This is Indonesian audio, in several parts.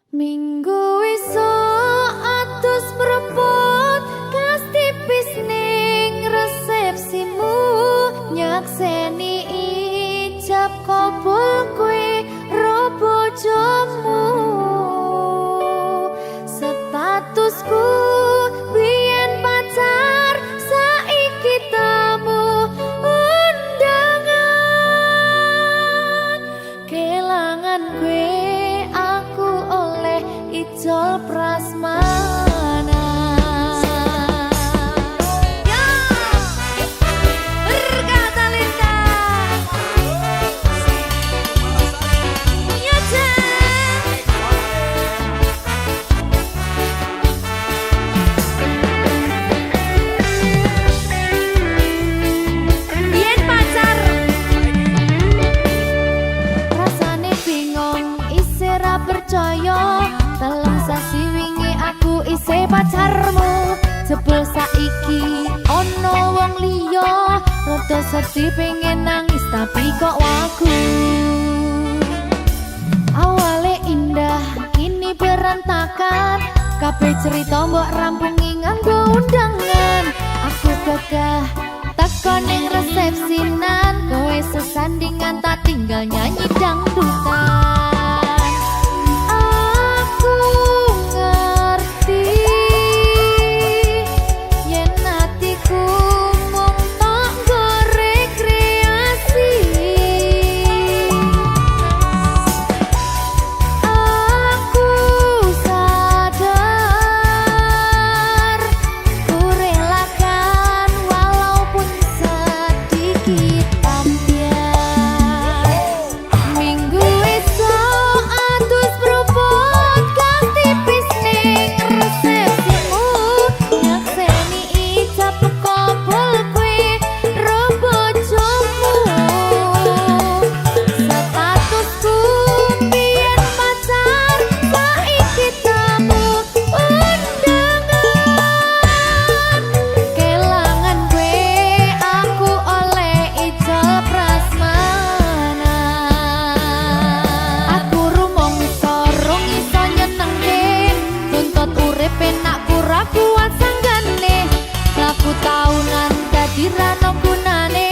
Minggu esuk atus mrepot kas tipis ning resepsimu nyakseni ijab kabul kowe ro bojomu statusku biyen pacar saiki tamu undangan kelangan kowe aku oleh ijol prasmana. Ya, berkata Linda. Ya, biyen pacar rasane bingung isih ra percaya telung sasi wingi aku isih pacarmu jebul saiki ono wong liya rada sedih pengen nangis tapi kok wagu awale indah kini berantakan kabeh cerita mbok rampungi nganggo undangan aku gagah teko ning resepsinan kowe sesandingan tak tinggal nyanyi dangdutan aku ngerti yen atiku mung tanggo rekreasi aku sadar ku relakan walaupun sedikit ambiar minggu esok atus propot kas tipis ning resepsimu nyakseni ijab kabul kowe ro bojomu statusku biyen pacar saiki tamu undangan kelangan kowe aku oleh ijol prasmana aku rumangsa rung iso nyenengke tuntut urip enak ora kuat sanggane laku taunan dadi ra ono gunane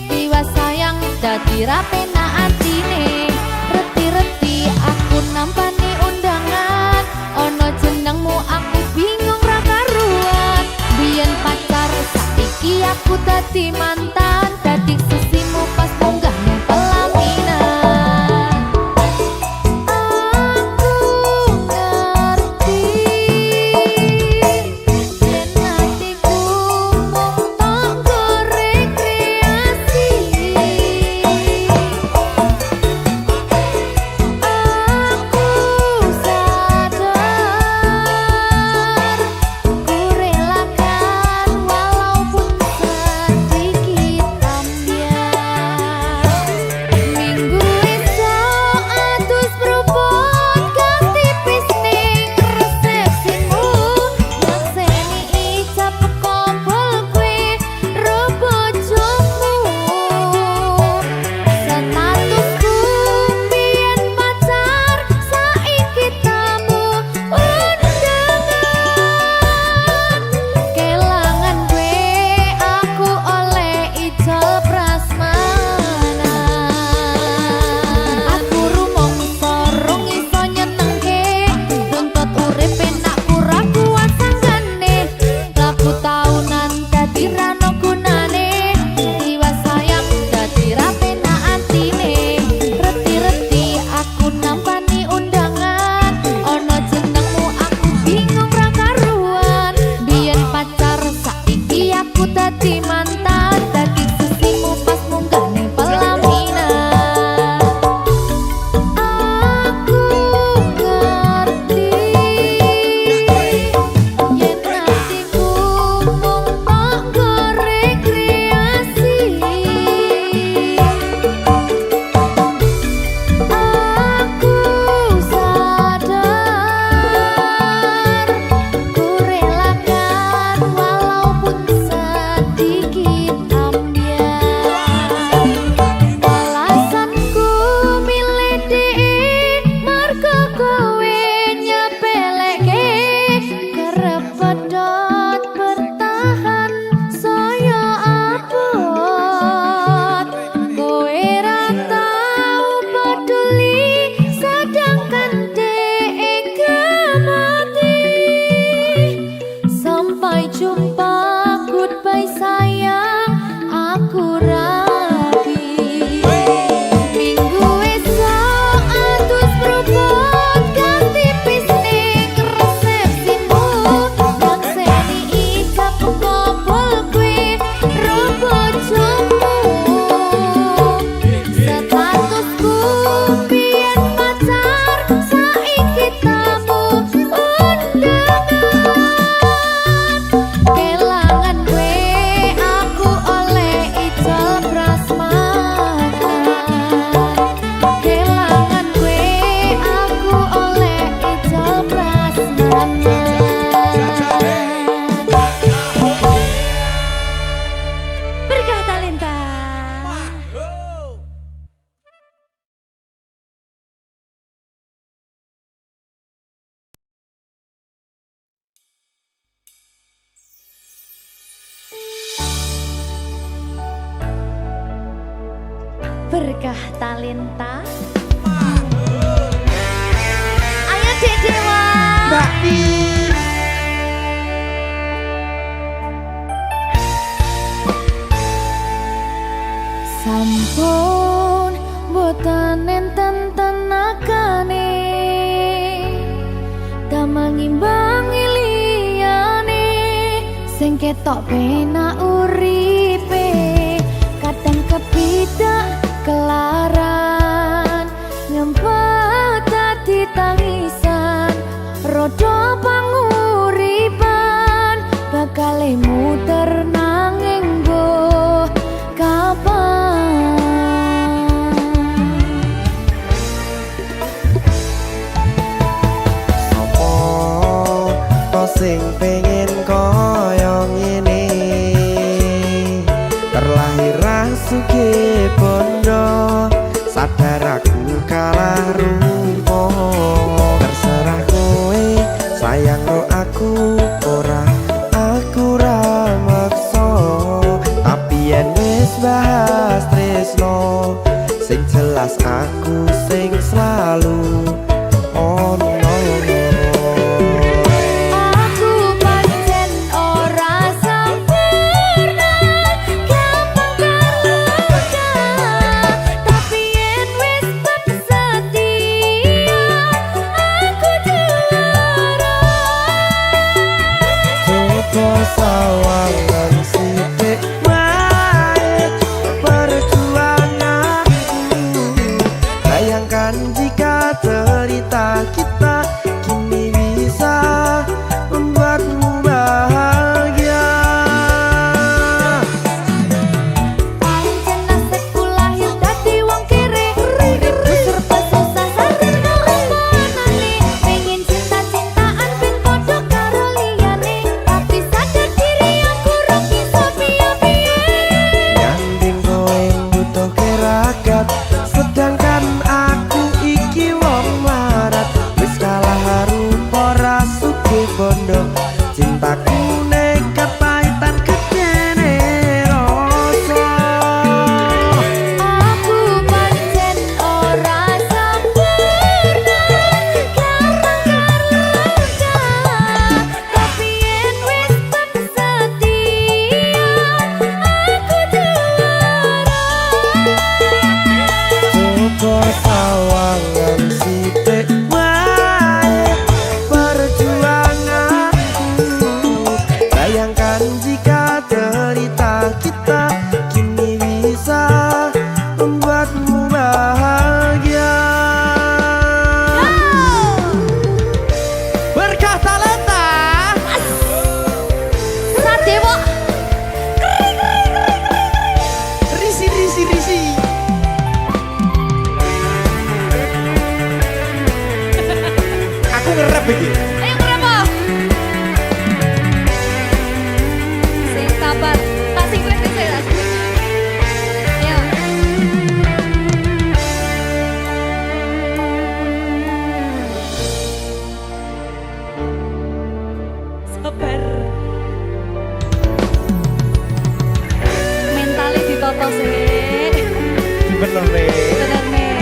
tiwas sayang dadi ra penak atine reti-reti aku nampani undangan ono jenengmu aku bingung ra karuan biyen pacar saiki aku dadi mantan dadi sisimu pas munggah ning pelaminan aku ngerti yen atiku mung tanggo rekreasi aku sadar ku relakan walaupun sedikit Berkah talenta. Ayo Dek Dewa. Mbak Pi. Sampun boten enten tenagane damel ngimbangi liyane sing ketok penak uripe kadang kepidak kelaran nyempet dadi tangisan rodo panguripan bakal muter nanging go kapan Sopo to sing pengen koyo ngene terlahir sugih bondo sadar aku kalah rumpo terserah kowe sayang ro aku ora aku ra maksa tapi yen wis bahas tresno sing jelas aku sing selalu ono. aku pancen ora sempurna gampang terluka tapi yen wis setia aku juara Coba sawangan sithik wae perjuanganku bayangkan jika cerita kita kini bisa membuatmu bahagia pancen nasibku lahir dadi wong kere uripku serba susah sarana omonane pengen cinta-cintaan ben padha karo liyane tapi sadar diri aku rong iso piye-piye nyanding kowe butuh keragat sedangkan aku iki wong larat wis kalah rupa ra sugih bondo cintaku nekat pahitan kedene rasa aku pancen ora sempurna gampang terluka tapi yen wis setia aku juara coba sawangan sithik wae perjuanganku bayangkan jika cerita kita kini bisa membuatmu bahagia berkah talenta Sadewo risi aku ngerep iki ayo berapa sing sabar tak sing kritis ya ayo sabar mentalnya ditoto sih bener nih bener nih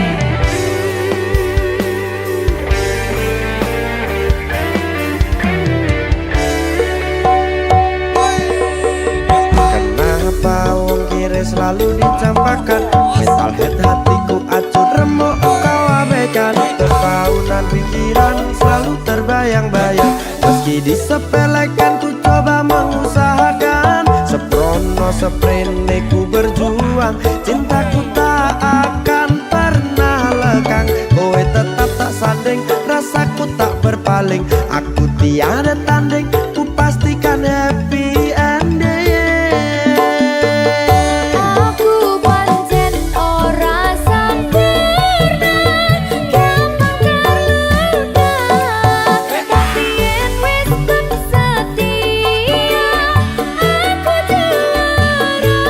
kenapa wong kiri selalu dicampakkan mental head hatiku acuh remuk kau abaikan terpaunan pikiran selalu terbayang-bayang meski disepelekan ku coba mengusahakan seprono seprene ku berjuang cintaku tak akan pernah lekang kowe tetap tak sanding rasaku tak berpaling aku tiada tanding ku pastikan happy ending aku pancen ora sempurna gampang terluka tapi yen wis setia aku juara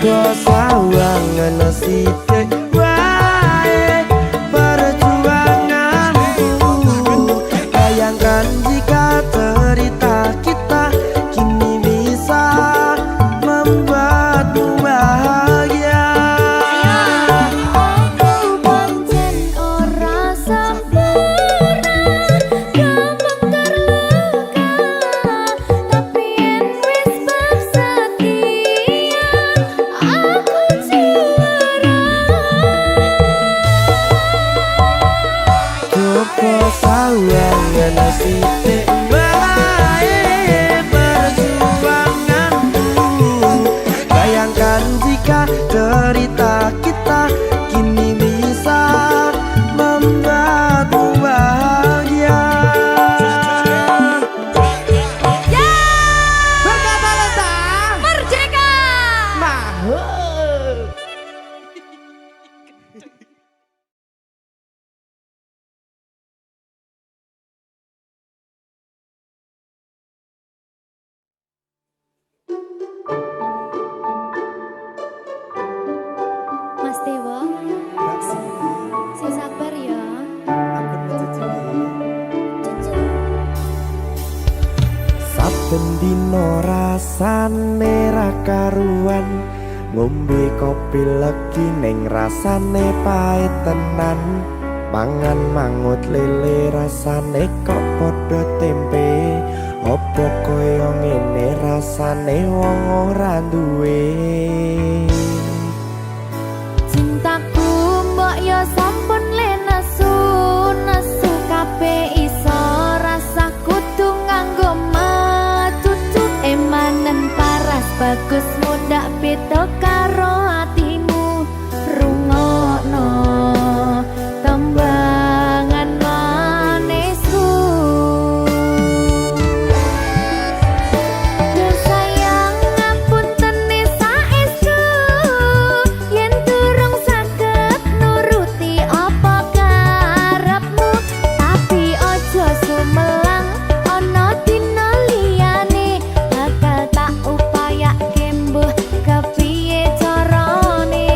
coba sawangan sithik wae perjuanganku bayangkan jika cerita kita kini bisa membuatmu bahagia cerita kita kini bisa membuatmu bahagia. Berkata Lenta Merdeka. Mahal. Mas Dewa, si sabar ya. Saben dino rasane ra karuan, ngombe kopi legi ning rasane pahit tenan. Mangan mangut lele rasane kok padha tempe. Opo koyo ngene rasane wong ora duwe. Cintaku mbok yo sampun le nesu kabeh iso rasa kudu nganggo matutu emanen paras bagus mudak beda karo atimu rungokno tembangan manisku. Duh sayang ngapunten saestu yen durung saged nuruti apa karepmu, tapi ojo sumelang ana dina liyane bakal tak upayake mbuh kepiye carane.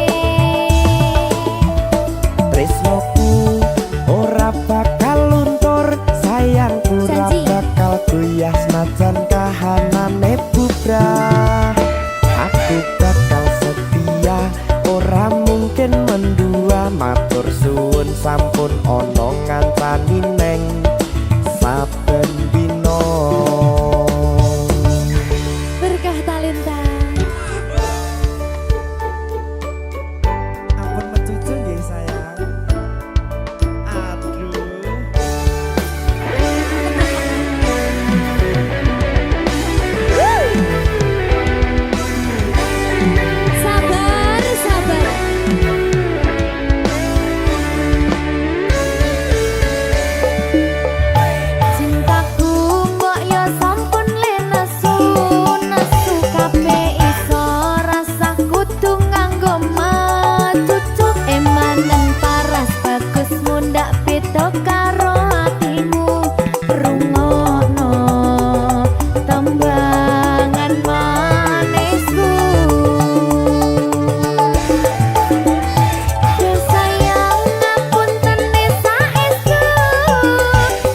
Tresnoku ora bakal luntur, sayangku ora Janji. bakal goyah senajan kahanane bubrah. Aku bakal setia, ora mungkin mendua. Matur suwun sampun ana ngancani neng saben dina. Berkah talenta. Ampun mencucu nggih sayang. Aduh. Sabar, sabar. Cintaku mbok yo sampun le nesu kabeh iso rasa kudu nganggo matutu emanen paras bagus mundak beda karo atimu rungokno tembangan manisku. Duh sayang ngapunten saestu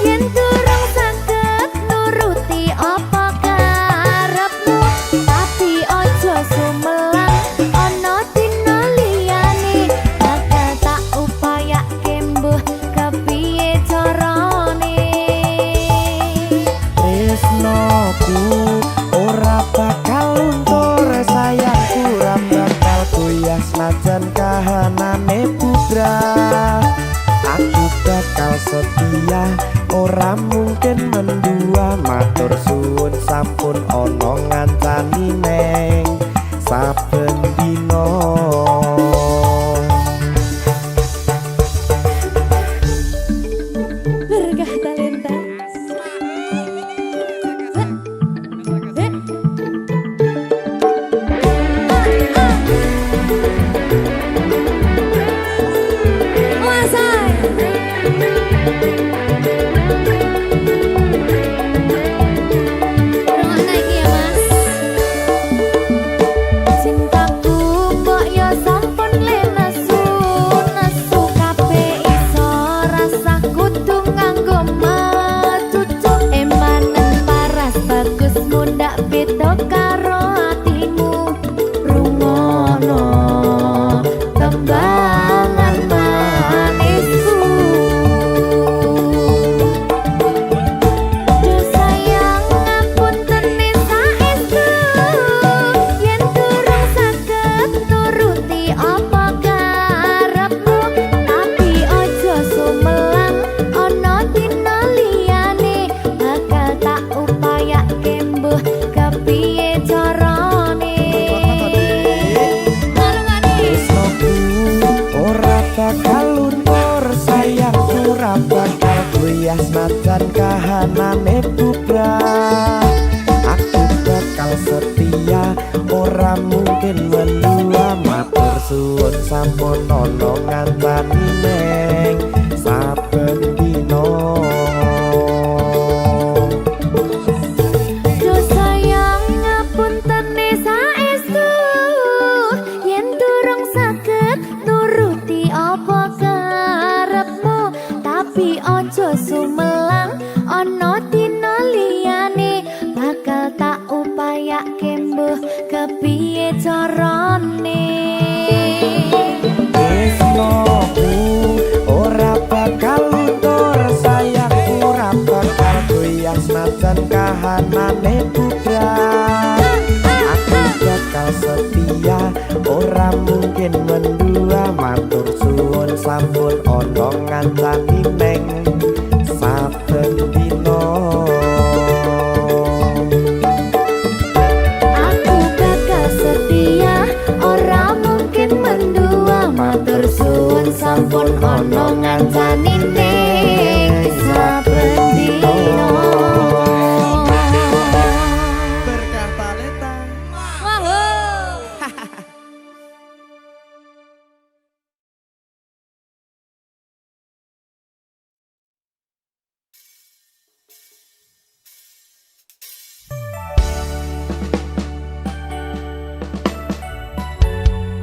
yen durung saged nuruti apa karepmu, tapi ojo sumelang ana dina liyane bakal tak upayake mbuh kepiye carane. Tresnoku ora bakal luntur, sayangku ora bakal goyah senajan kahanane bubrah. Aku bakal setia, ora mungkin mendua. Matur suwun sampun ana ngancani neng saben dina. Berkah talenta. Cintaku ora mungkin mendua matur suwun sampun ana ngancani neng saben dina Do sayang ngapuntene saestu yen durung saged nuruti apa karepmu tapi aja sumelang ana dina liyane bakal tak upayake mbuh kepiye carane tresnoku ora bakal luntur sayangku ora bakal goyang senajan kahanane budak aku bakal setia ora mungkin mendua matur suwun sampun ana ngancani neng saben dina aku bakal setia ora mungkin mendua matur suwun sampun ana ngancani ning saben dina berkah talenta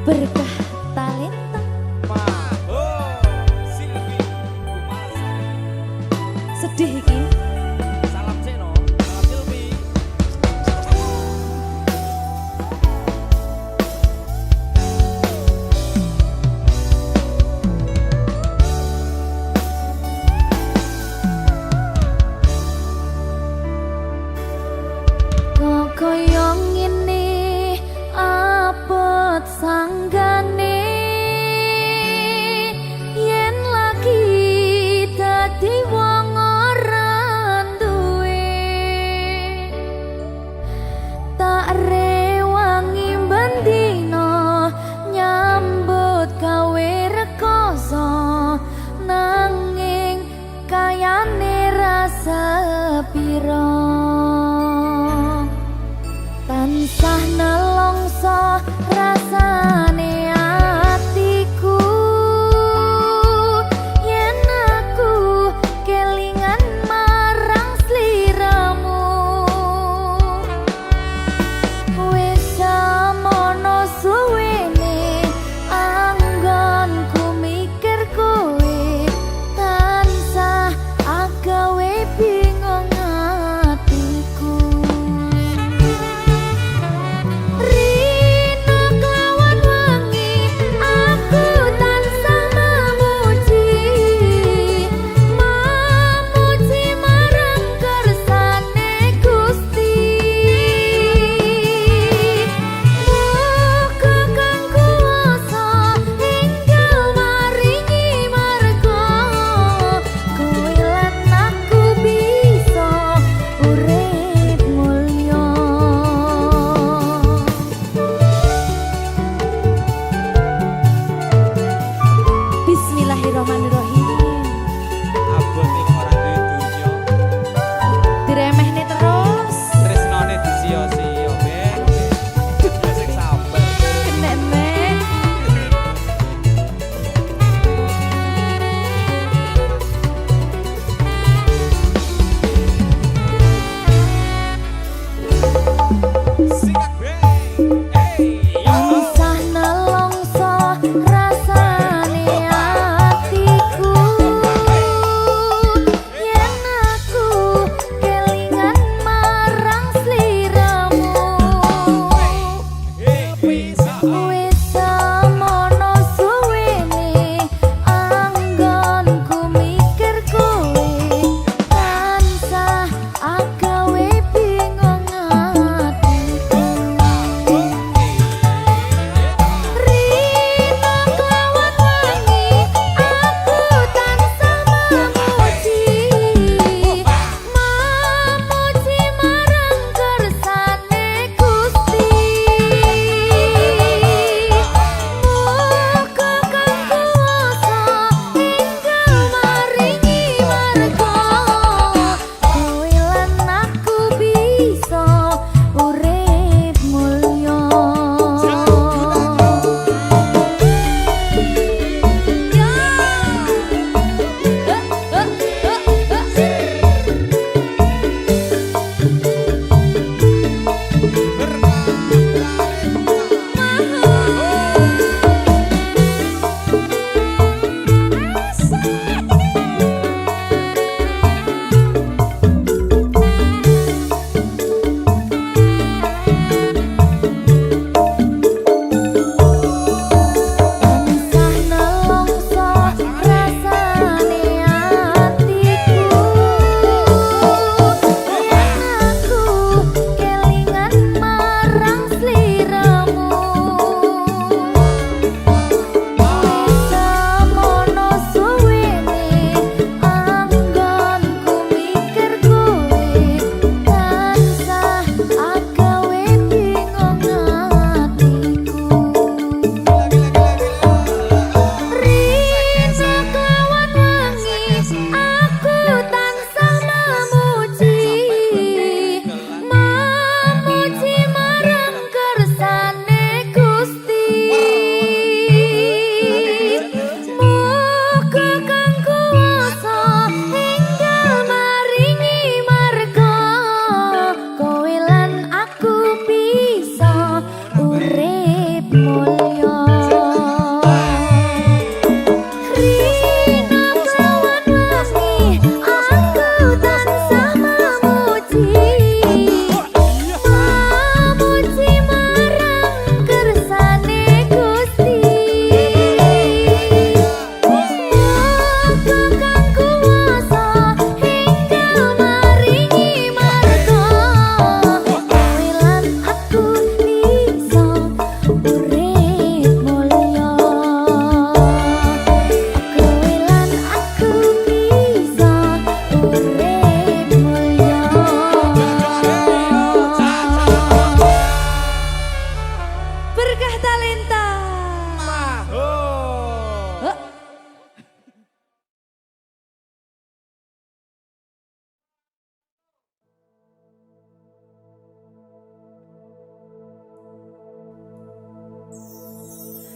berkah talenta sedih iki Salam Seno, salam Silvi. kok koyo ngene abot sanggane yen lagi dadi wong ora duwe tak rewangi bendina nyambut gawe rekoso nanging kayane rasa piro tansah nelongso rasane atiku yen aku kelingan marang sliramu wis samono suwene anggonku mikir kowe tansah agawe bingung atiku Rina kelawan wangi aku tansah memuji marang kersane Gusti muga kang kuwasa enggal maringi marga kowe lan aku bisa urip mulya Bismillahirrahmanirrahim. Abot ning ora duwe dunya, Diremehne terus. tresnane disia-sia, Ben. Sing sabar. Kenene. Sikat, Ben. Hey, yo. Tansah nelongso rasane atiku yen aku kelingan marang sliramu Hey, bisa. wis samono suwene anggonku mikir kowe tansah agawe bingung atiku Rina kelawan wangi aku tansah memuji marang kersane Gusti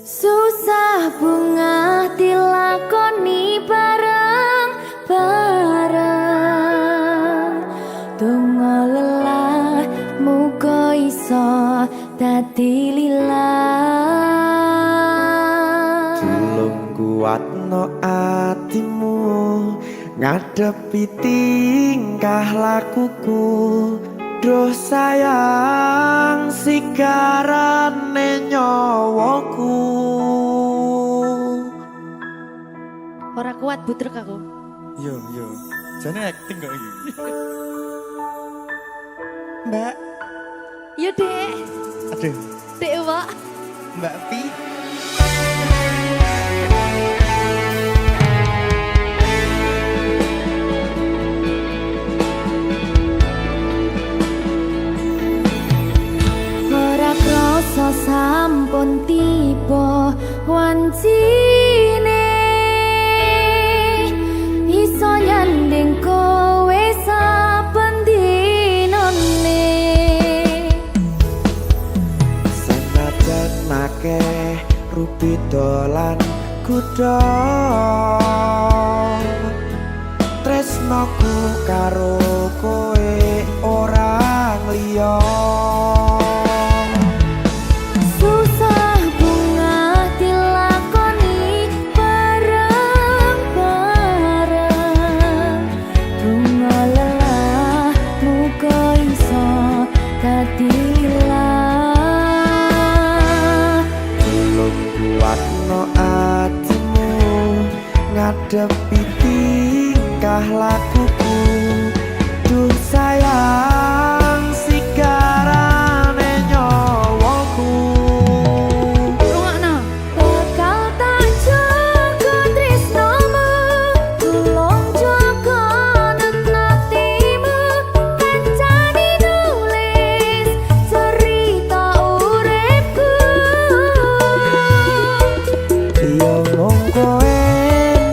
Susah bunga dilakoni bareng-bareng. Donga lelah muga iso dadi lillah. Tulung kuatno atimu ngadepi tingkah lakuku. Duh sayang sigarane nyawaku. Ora kuat butrek aku. Yo, jane acting kok iki. Mbak, Ya dek, aduh, dek Wak. Mbak Pi. Ora krasa sampun tiba wancine iso nyanding kowe saben dinane. Senajan akeh rupi dolan kuda, tresnoku karo kowe ora liya. Susah bunga dilakoni bareng-bareng. Bunga lelah muga iso dadi lillah. Tulung kuatno atimu ngadepi tingkah lakuku. Duh sayang sigarane nyawaku. Rungokno. Bakal tak jaga tresnomu, tulung jaga nenatimu. Kancani nulis cerita uripku. Yo mung kowe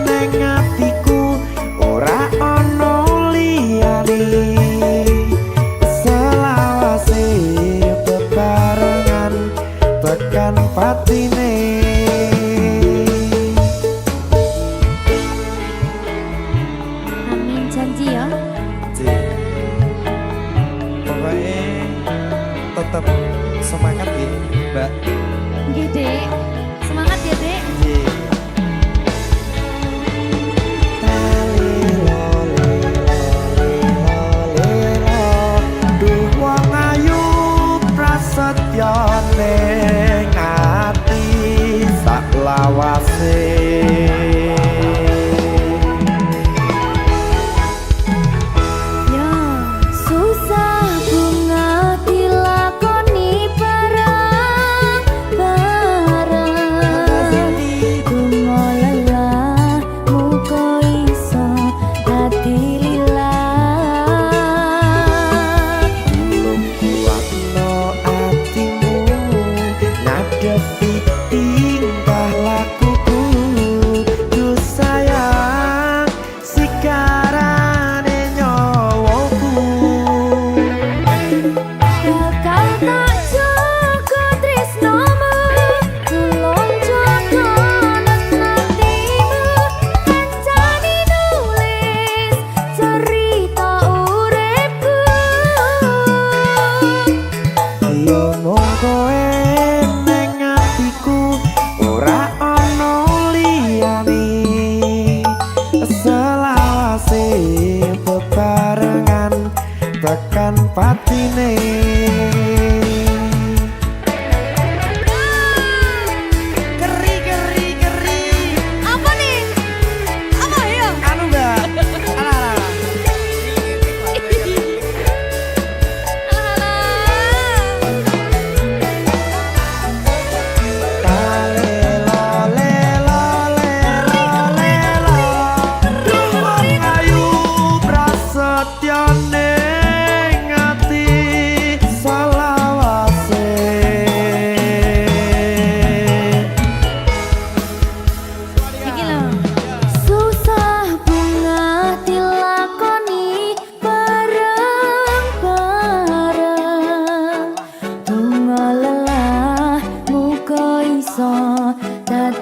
ning atiku ora ana liyane. Selawase bebarengan tekan patine. Amin janji ya. Pokoknya tetap semangat ya, Mbak. Nggih, Dek. Semangat ya, Dek. Duh wong ayu prasetya ning ati sak lawase. Ya, susah bunga dilakoni bareng-bareng.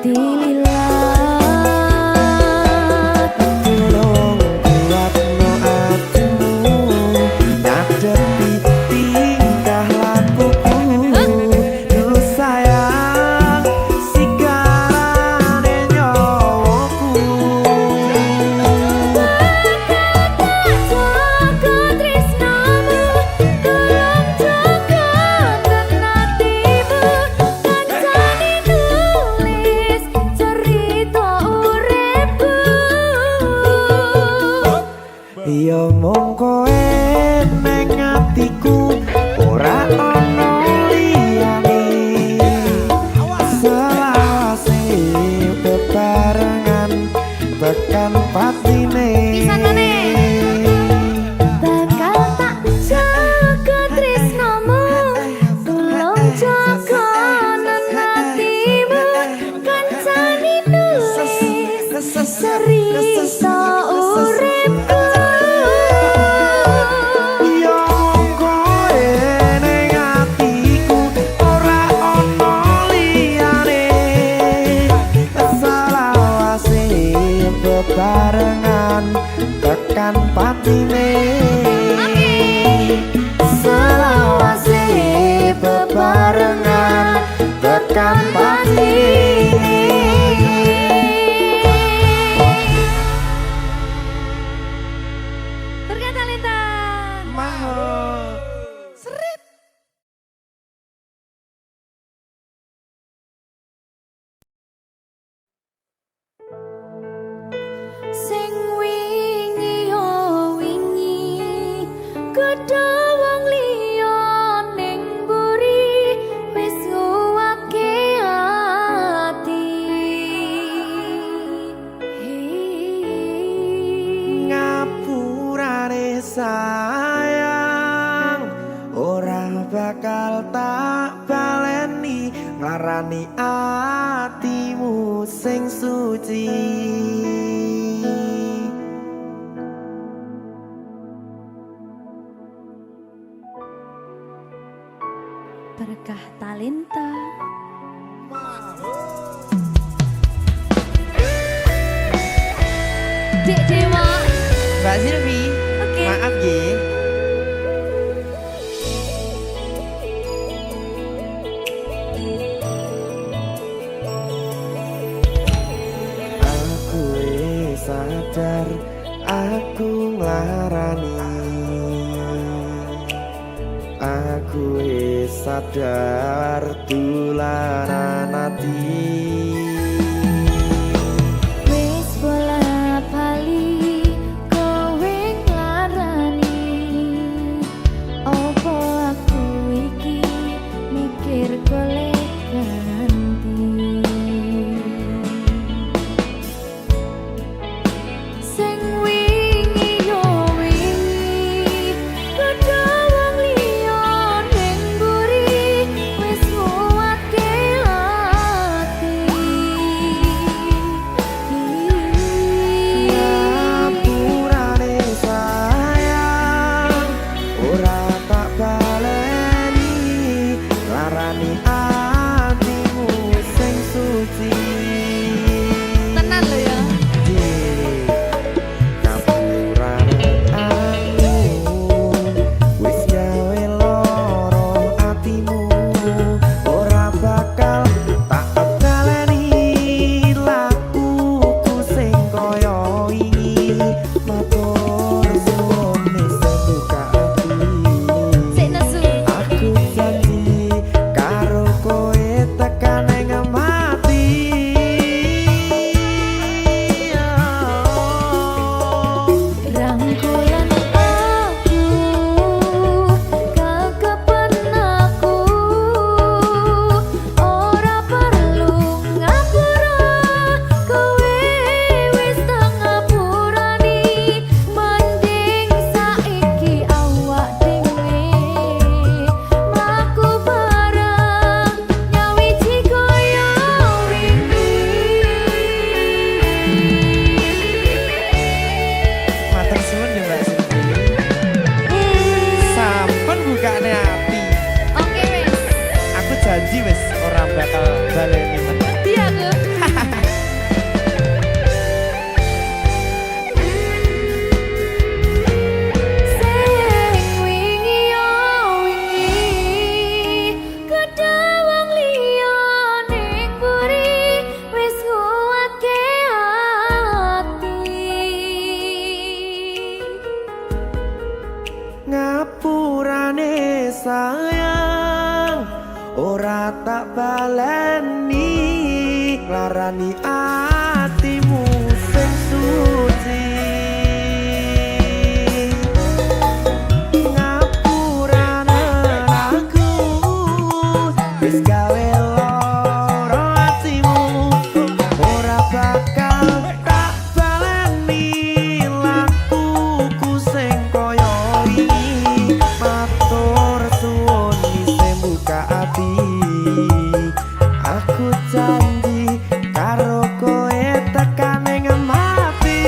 dililat. Tolong kuatno atimu ngadepi tingkah lakuku. Duh sayang sigarane nyawaku. Jaga tresnamu, tolong jaga hatimu. Kancane nulis cerita uripku. Ya mung kowe ning atiku ora ana liyane. Selawase bebarengan tekan patine. Bakal tak jaga tresnamu, tolong jaga hatimu. Kancane nulis cerita uripku. Ya mung kowe ning atiku ora ana liyane. Selawase bebarengan tekan patine. Selawase bebarengan tekan patine. Berkat Talenta. Mahal. Sing wingi yo wingi, gedhe wong liya ning mburi, wis nguwake ati. Ngapurane sayang ora bakal tak baleni nglarani atimu sing suci. Berkah Talenta. Dek Dewa. Mbak Silvi, Oke. maaf G. Aku wis sadar aku nglarani. Aku wis sadar dolanan ati. Wis bola bali kowe nglarani. Opo aku iki mikir golek ganti. Sing wingi yo wingi, gedhe wong liya ning mburi, wis nguwatke ati. baleni larani atimu sing suci ngapurane aku wis gawe loro atimu ora bakal tak baleni lakuku sing kaya wingi matur suwun isih buka ati aku janji karo kowe tekan ing mati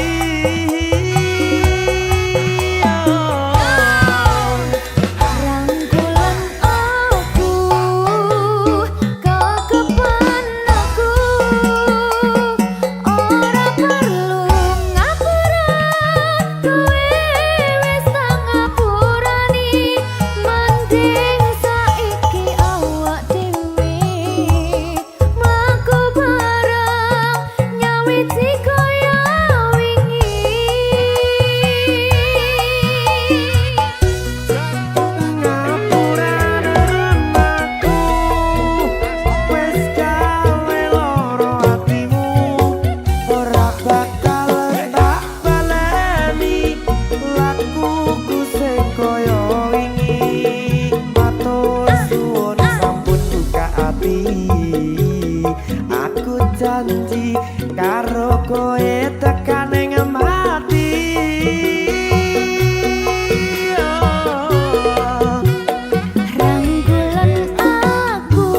Rangkulan aku kekepan aku ora perlu ngapura kowe wis tak ngapurani mending saiki awak dhewe mlaku bareng nyawiti kaya wingi ngapurane aku wis gawe loro atimu ora bakal tak baleni lakuku sing kaya wingi matur suwun sampun buka ati aku janji karo kowe tekan ing mati Rangkulan aku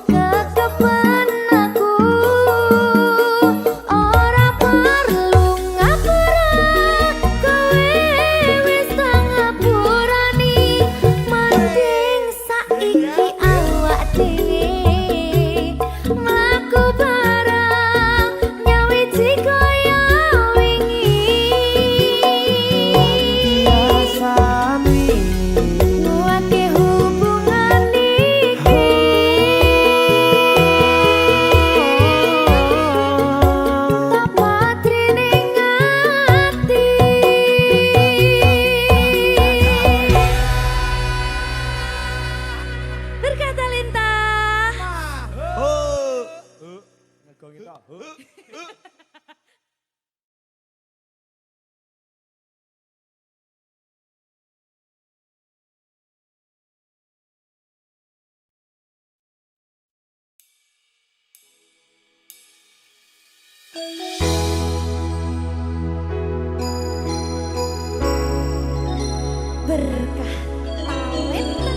kekepan aku ora perlu ngapura kowe wis tak ngapurani mending saiki awak dhewe mlaku bareng nyawiti kaya wingi biasani nguatke hubungan iki tapatri ning ati berkata lintah Ngegongi tok. berkah talenta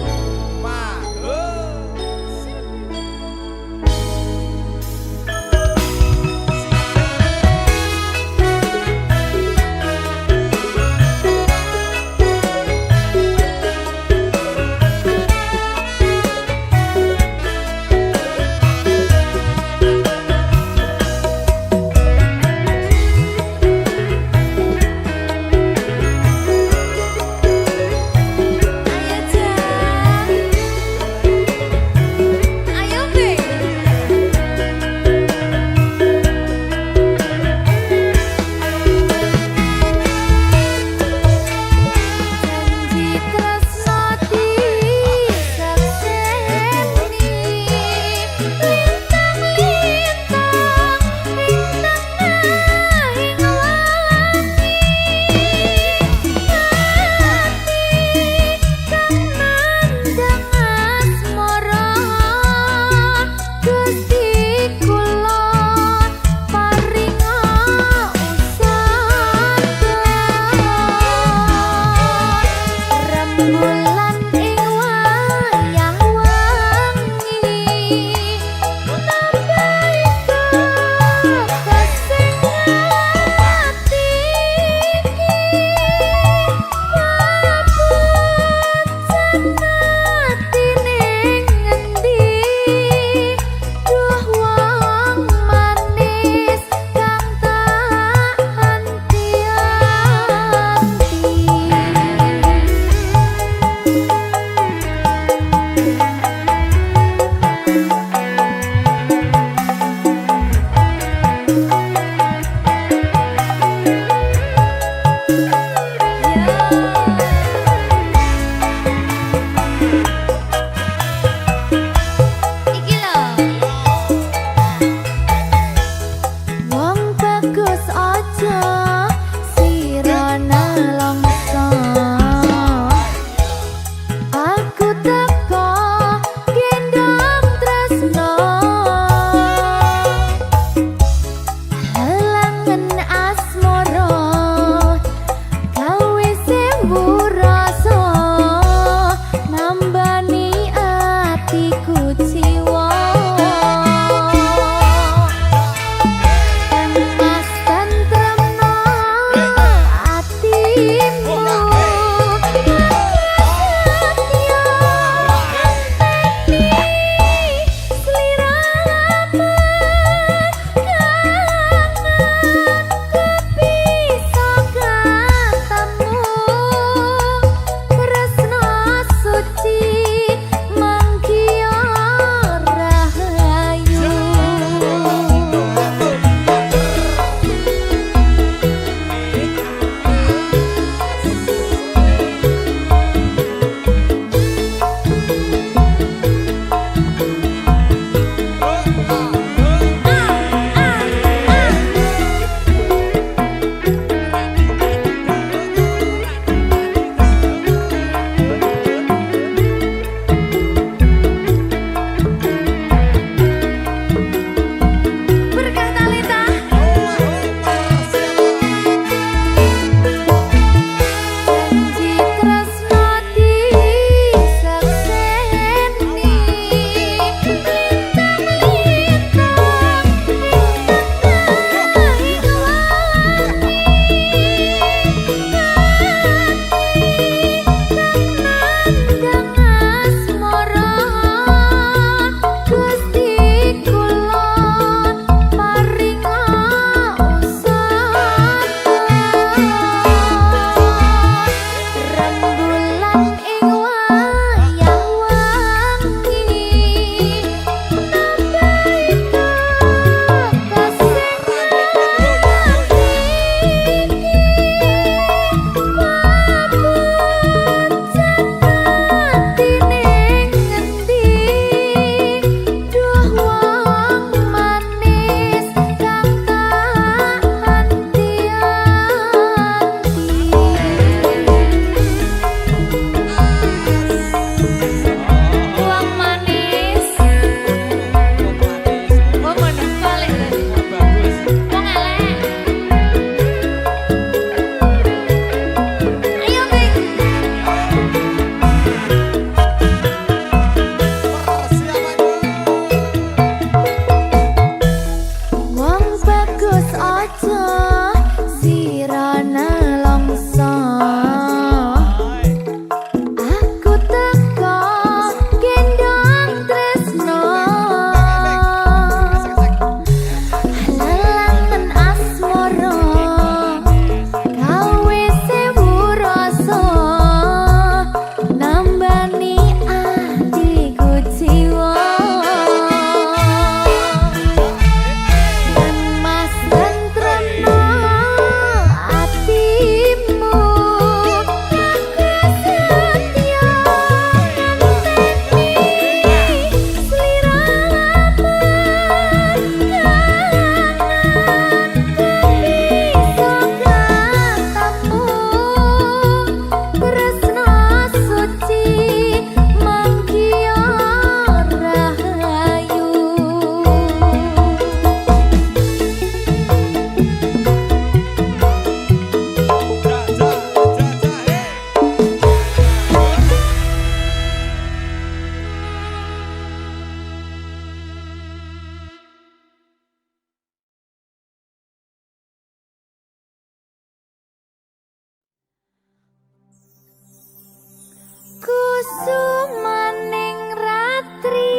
Kusumaning ratri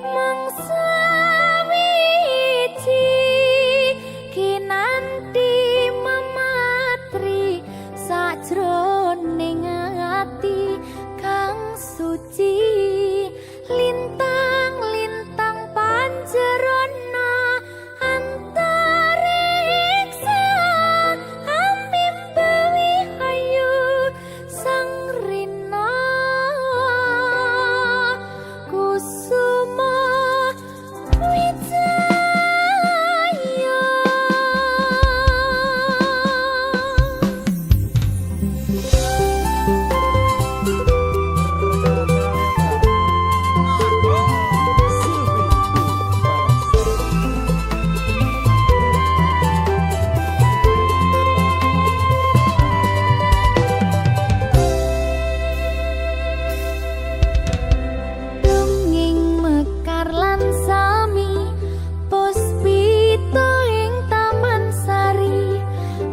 mangsa wiji kinanti mematri sajroning ati kang suci lintang-lintang panjerona antariksa amimbawi hayu sang rina kusuma wijaya. Dongeng mekar lan sami puspita ing taman sari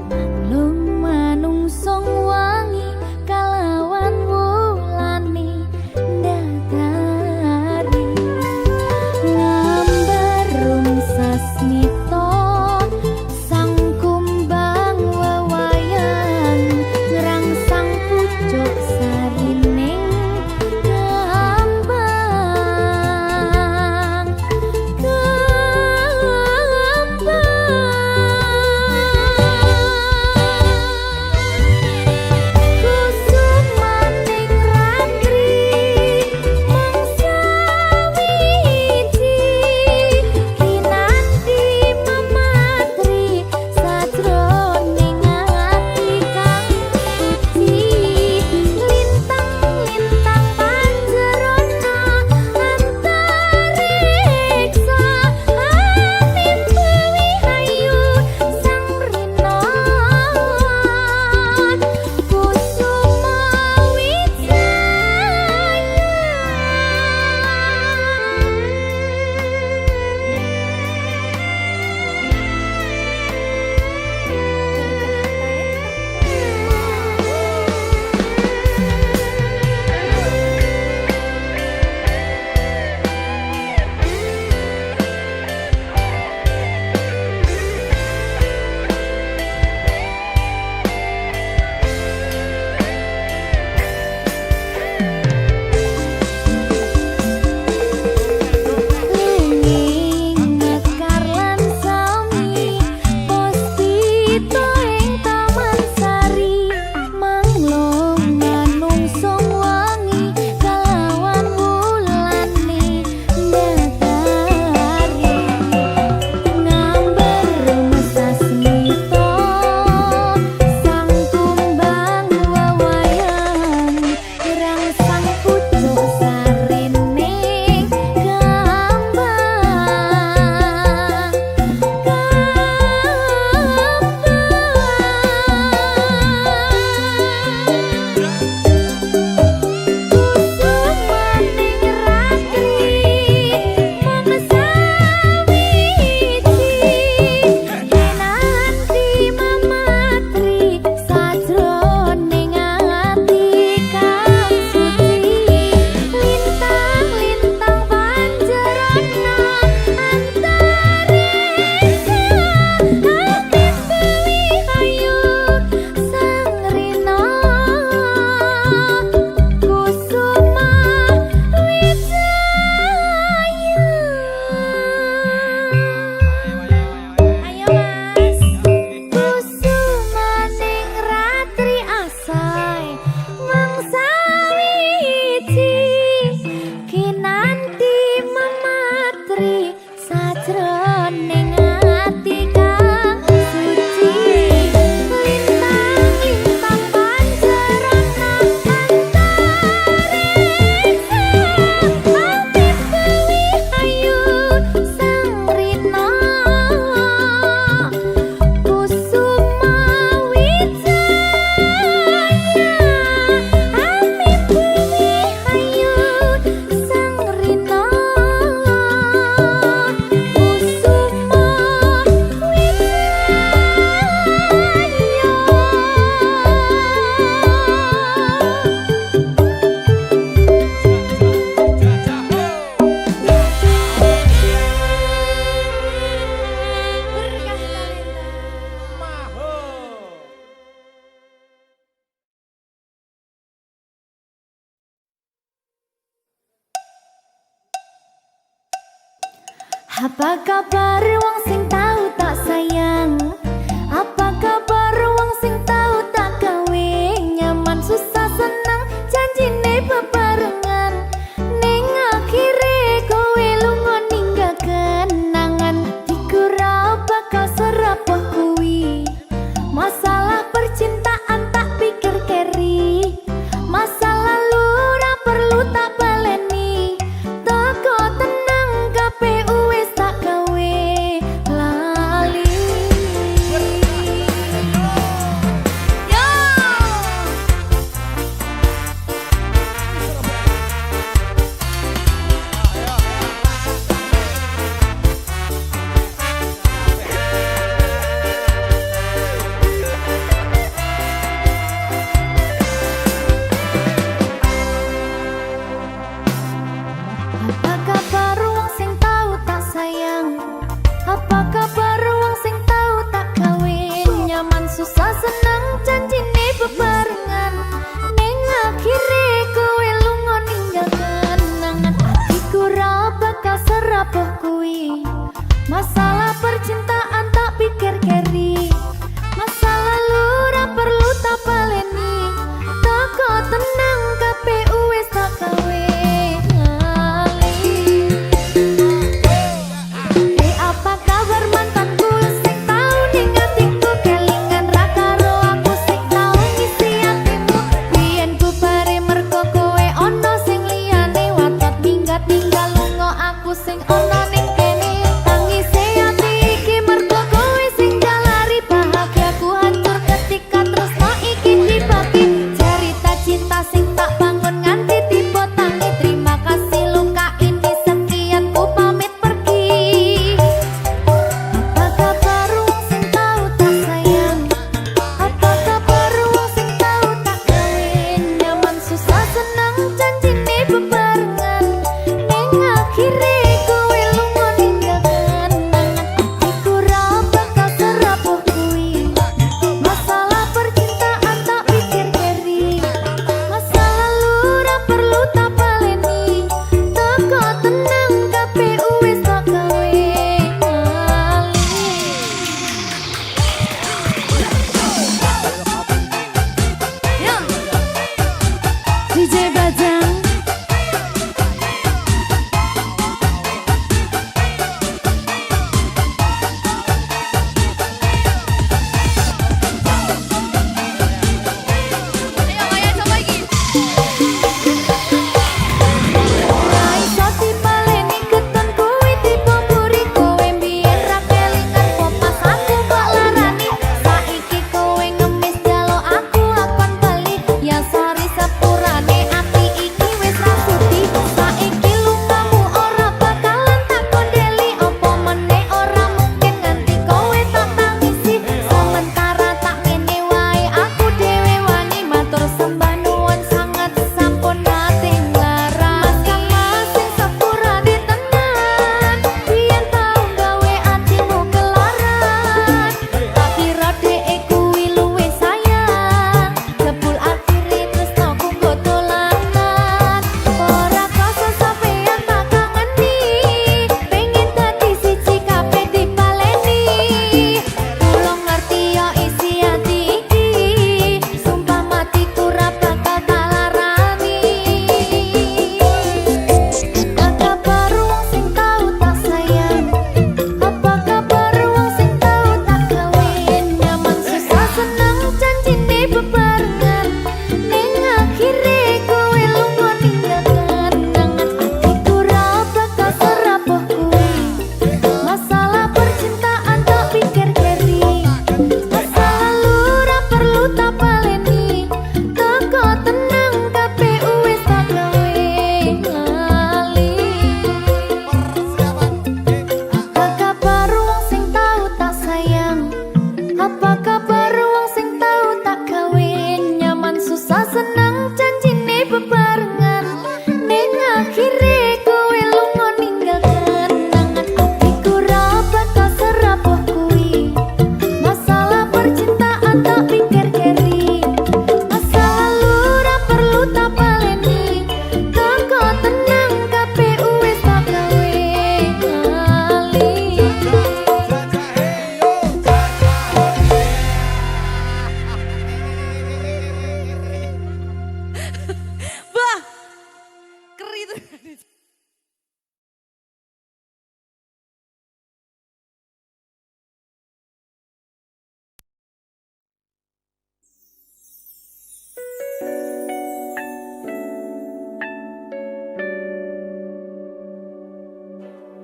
manglung manungsong wangi kalawan wulane ndadari ngambar rum sasmita sang kumbang wewayan ngrangsang pucuk sarining kembang kusumaning ratri mangsa wiji kinanti mematri sajroning ati kang suci lintang-lintang panjerona antariksa amimbawi hayu sang rina kusuma Lenging mekar lan sami puspita ing taman sari manglung manungsong wangi kalawan wulane ndadari ngambar mesasmita sang kumbang wewayan ngrangsang pucuk sarining kembang kusumaning ratri mangsa wiji kinanti mematri sajroning ati kang suci lintang-lintang panjerona antariksa amimbawi hayu sang rina kusuma wijaya. Ayo mas kusumaning ratri asai mangsa wiji kinanti mematri sajroning ati kang suci lintang-lintang panjerona antariksa amimbawi hayu sang rina kusuma wijaya amimbawi hayu sang rina kusuma Apa kabar wong sing tahu tak sayang? Apa kabar wong sing tahu tak gawe? Nyaman susah senang janjine bebarengan. Ning akhire kowe lunga ninggal kenangan. Dikira bakal serapuh kuwi. Masalah percintaan tak pikir keri. Masa lalu ora perlu tak baleni. Toko tenang KPU wis tak gawe.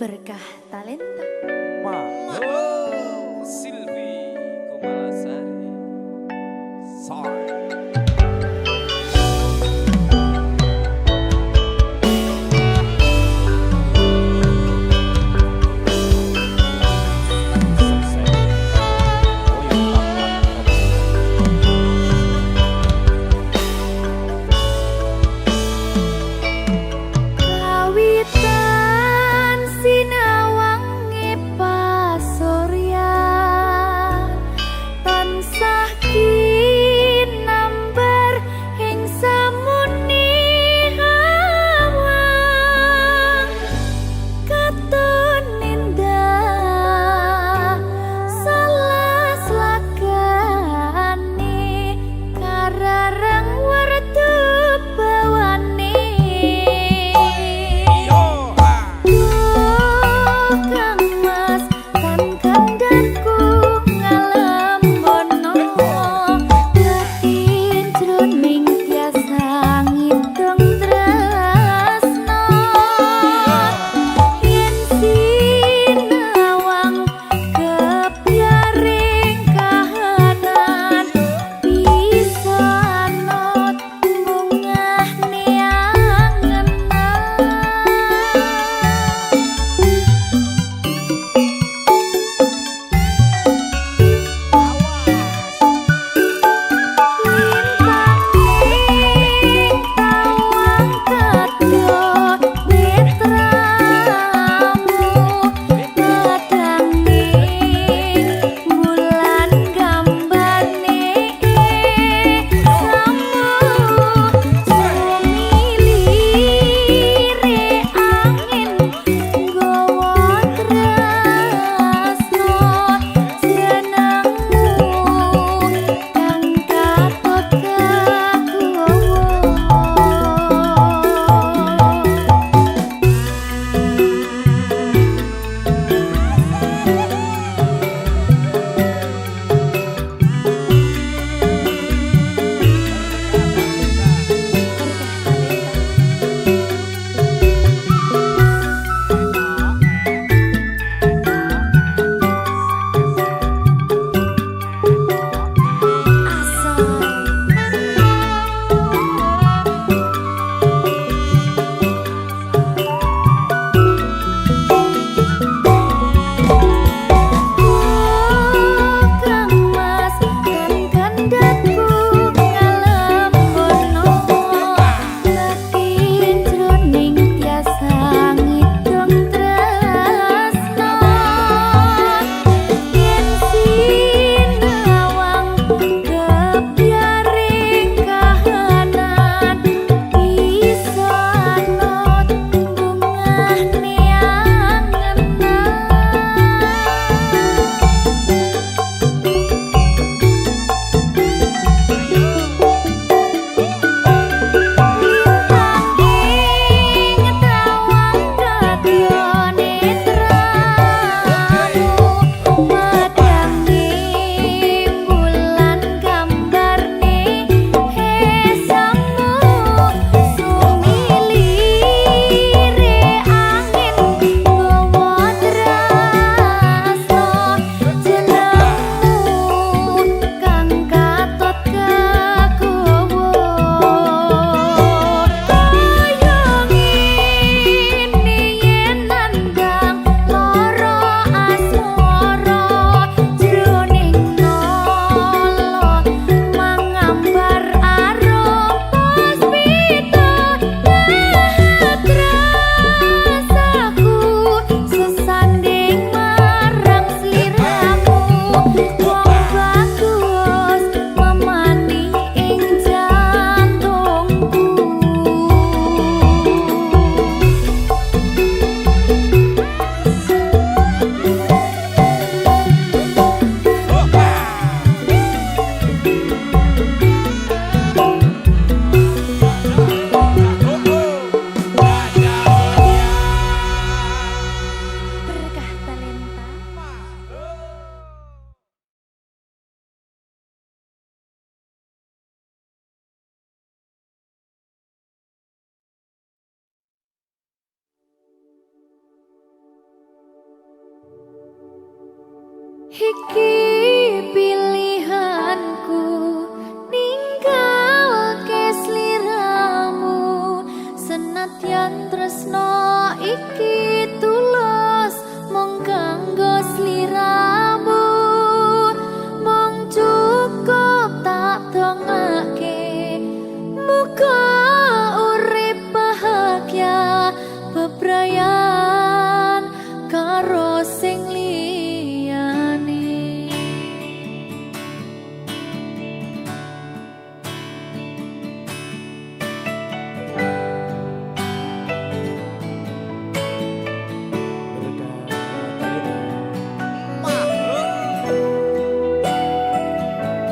berkah talenta. Oh, Silvi Kumalasari. Sorry. Kawitan sinawange pasuryan Iki pilihanku ninggalke sliramu senadyan tresno iki tulus mung kanggo sliramu mung cukup tak dongake muga urip bahagia bebrayan karo sing liyane.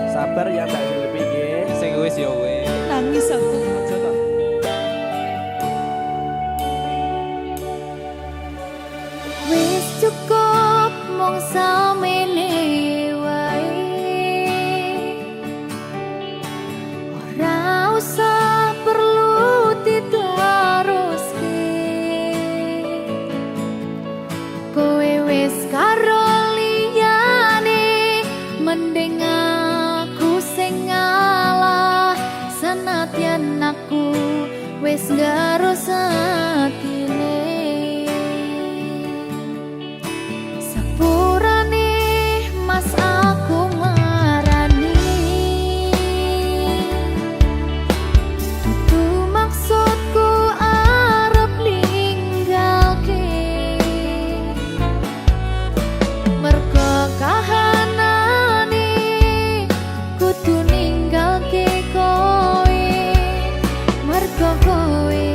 Sabar ya Mbak Silvi nggih. Sing wis ya wis. Nangis aku. Aja to. Wis cukup mung samene wae ora usah perlu diteruske kowe wis karo liyane mending aku sing ngalah senadyan aku wis ngarus atine. Sepurane mas aku marani tutu maksudku arep ninggalke mergo kahanane kudu ninggalke kowe mergo kowe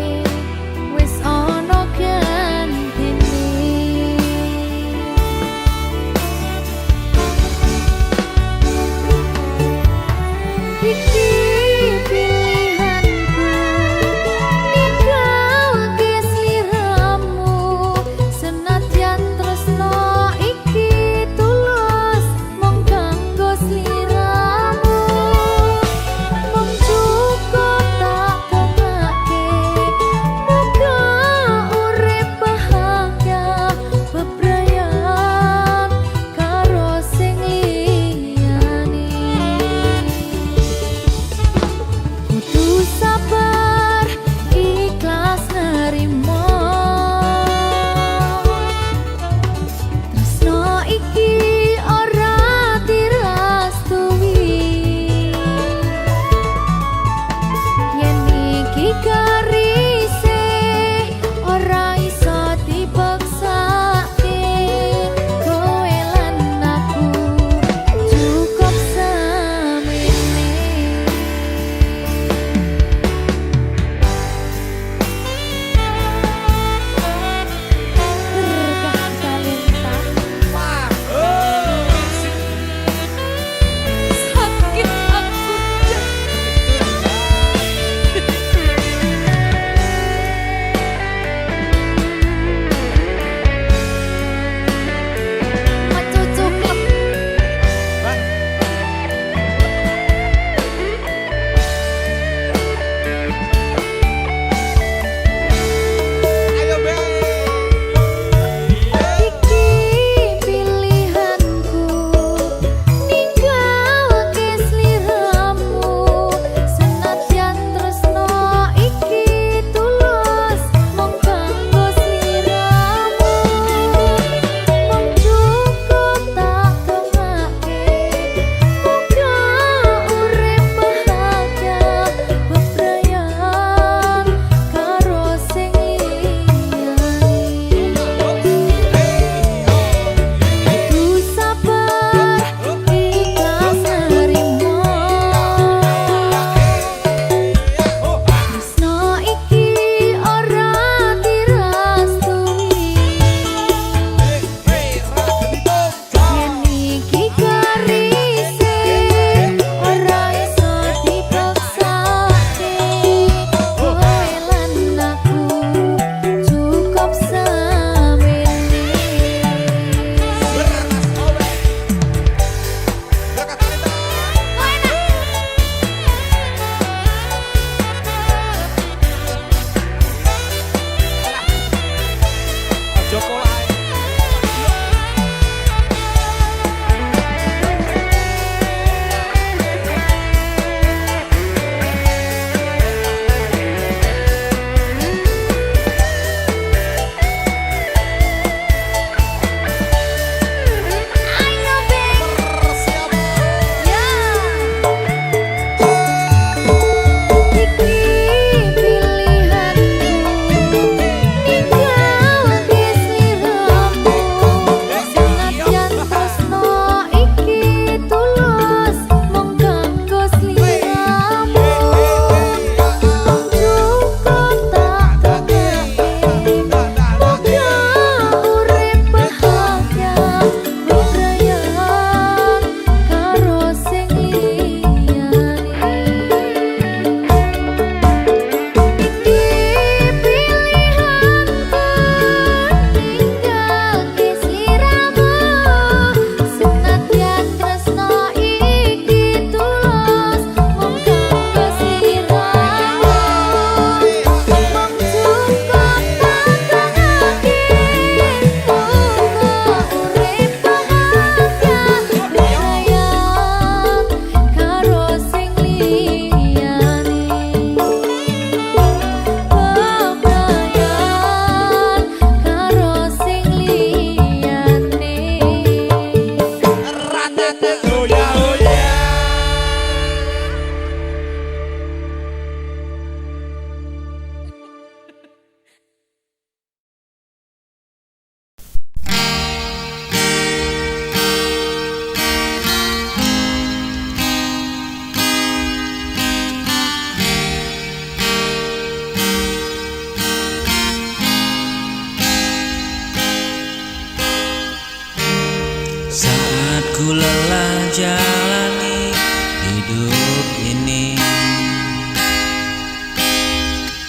Ku lelah jalani hidup ini.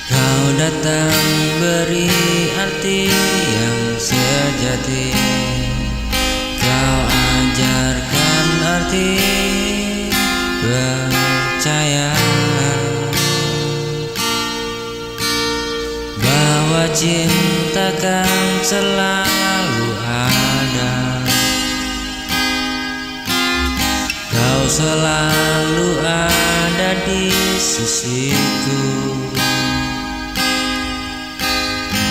Kau datang beri arti yang sejati. Kau ajarkan arti percaya, bahwa cinta kan selalu ada. Kau selalu ada di sisiku,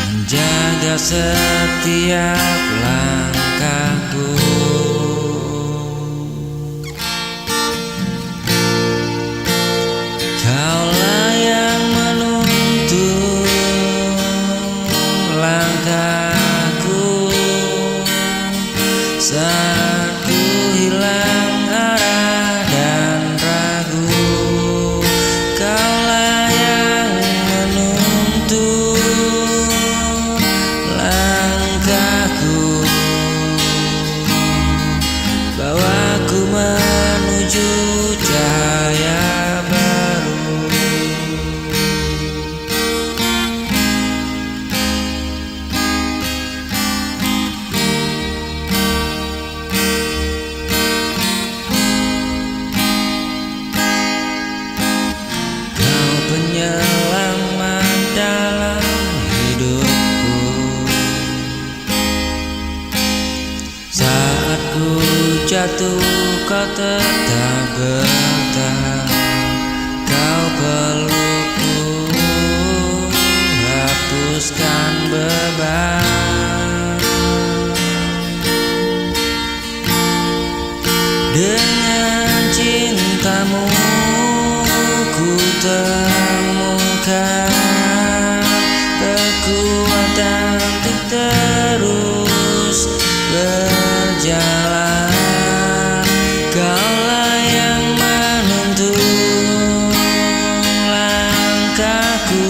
menjaga setiap langkahku. Kaulah yang menuntun langkahku saat ku hilang arah dan ragu. Kaulah yang menuntun langkahku, bawaku menuju cahaya baru. Kau penyelamat dalam hidupku. Saat ku jatuh kau tetap bertahan. Kau pelukku, hapuskan beban. Dengan cintamu ku temukan kekuatan untuk terus berjalan. Kaulah yang menuntun langkahku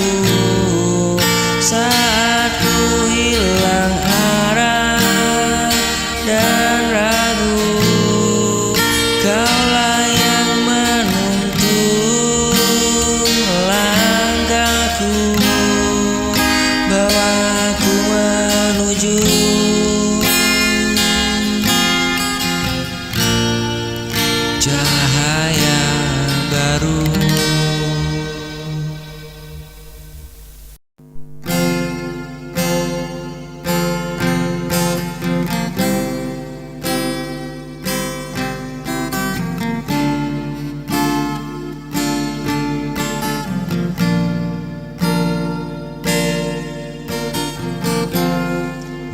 saat ku hilang arah dan ragu. Kaulah yang menuntun langkahku, bawaku menuju cahaya baru.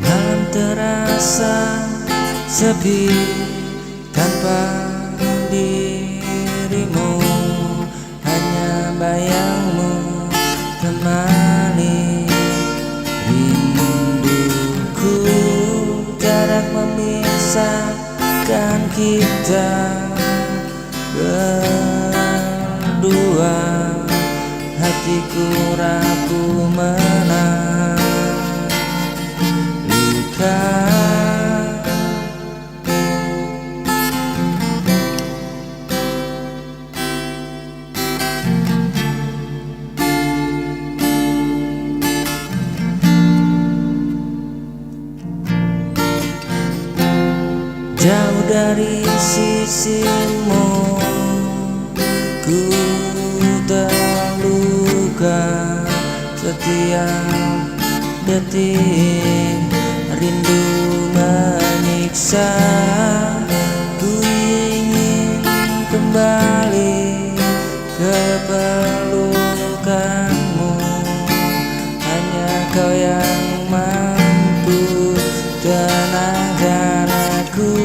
Malam terasa sepi tanpa dirimu, hanya bayangmu temani rinduku. Jarak memisahkan kita berdua, hatiku rapuh menahan luka. Jauh dari sisimu ku terluka. Setiap detik rindu menyiksa. Ku ingin kembali ke pelukanmu, hanya kau yang mampu tenangkan aku.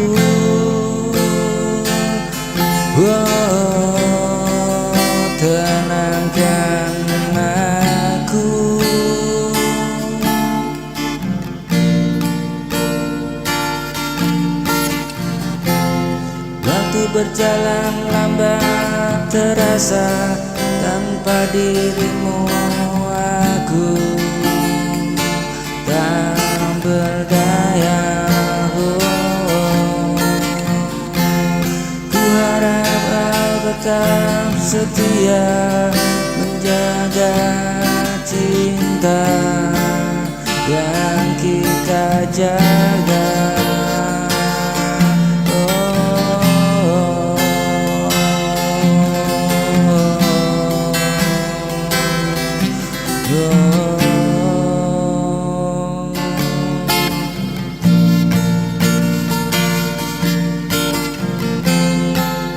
Tenangkan aku. Waktu berjalan lambat terasa, tanpa dirimu aku tak berdaya. setia menjaga cinta yang kita jaga.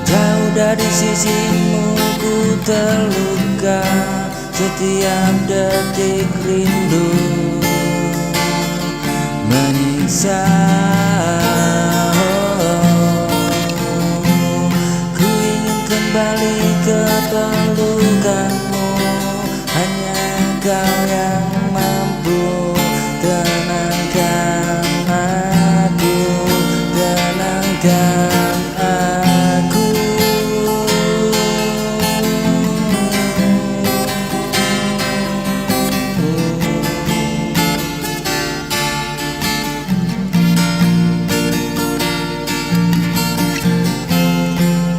Jauh dari sisimu ku terluka, setiap detik rindu menyiksa. Ku ingin kembali ke pelukanmu, hanya kau yang mampu tenangkan aku, tenangkan aku.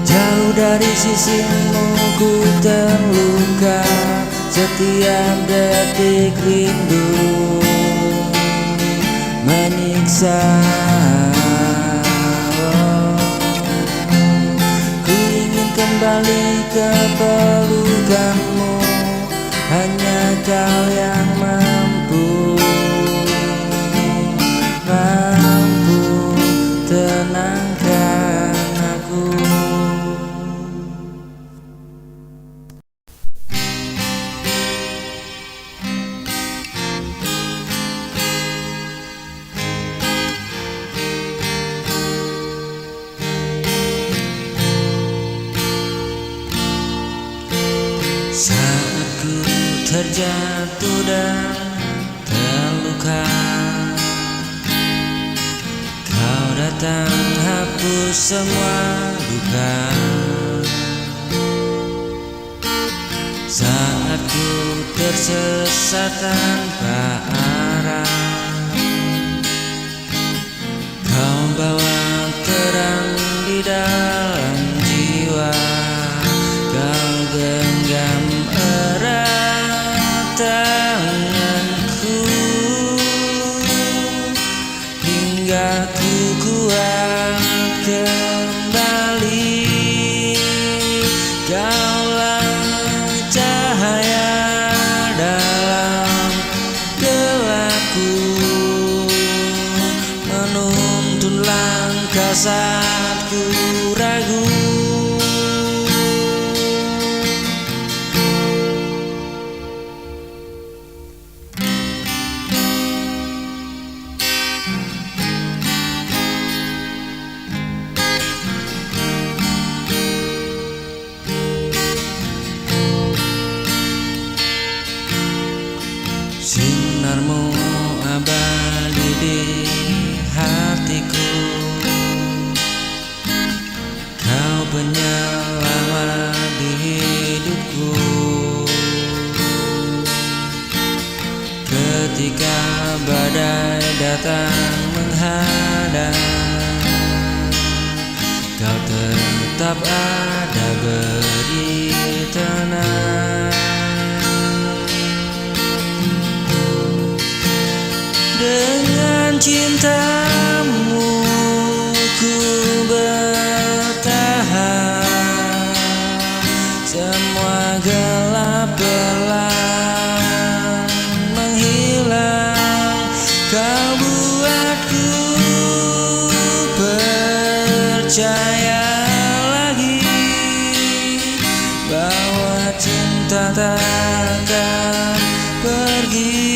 Jauh dari sisimu ku terluka, setiap detik rindu menyiksa. Ku ingin kembali ke pelukanmu, hanya kau yang mampu tenangkan aku. Saat ku terjatuh dan terluka, kau datang hapus semua duka. Saat ku tersesat tanpa arah, kau bawa terang di dalam jiwa. Kau genggam erat tanganku hingga ku kuat kembali. Kaulah cahaya dalam gelapku, menuntun langkah saat ku ragu. Sinarmu abadi di hatiku, kau penyelamat di hidupku. Ketika badai datang menghadang, kau tetap ada beri tenang. Dengan cintamu ku bertahan, semua gelap perlahan menghilang. Kau buatku percaya lagi bahwa cinta takkan pergi.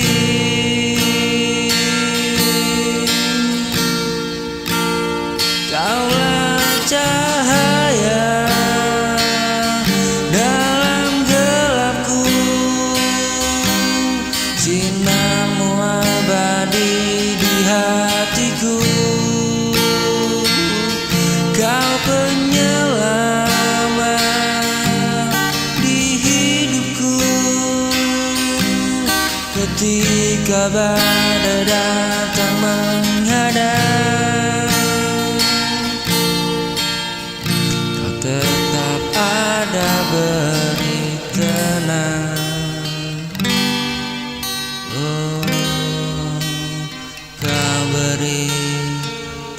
Kaulah cahaya dalam gelapku, sinarmu abadi di hatiku. Kau penyelamat di hidupku. Ketika badai datang menghadang, tetap ada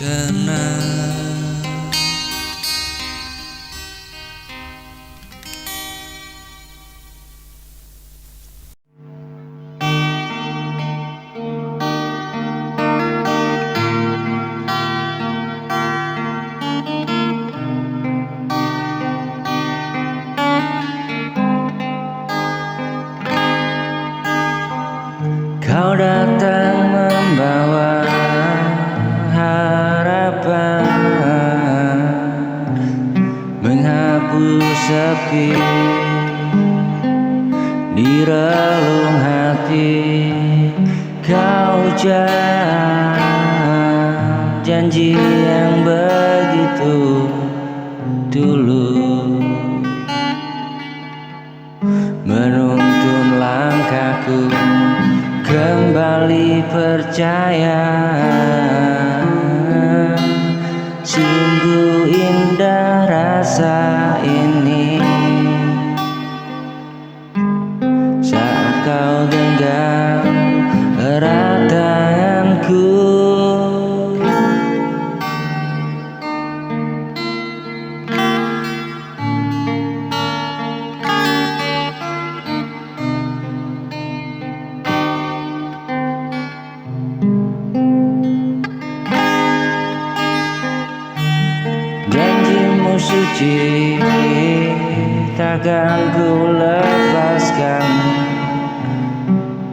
kenang. Kau datang membawa harapan, menghapus sepi di relung hati. Kau janji yang begitu tulus, menuntun langkahku kembali percaya. Sungguh indah rasa ini saat kau genggam erat tanganku. Janjimu suci takkan ku lepaskan,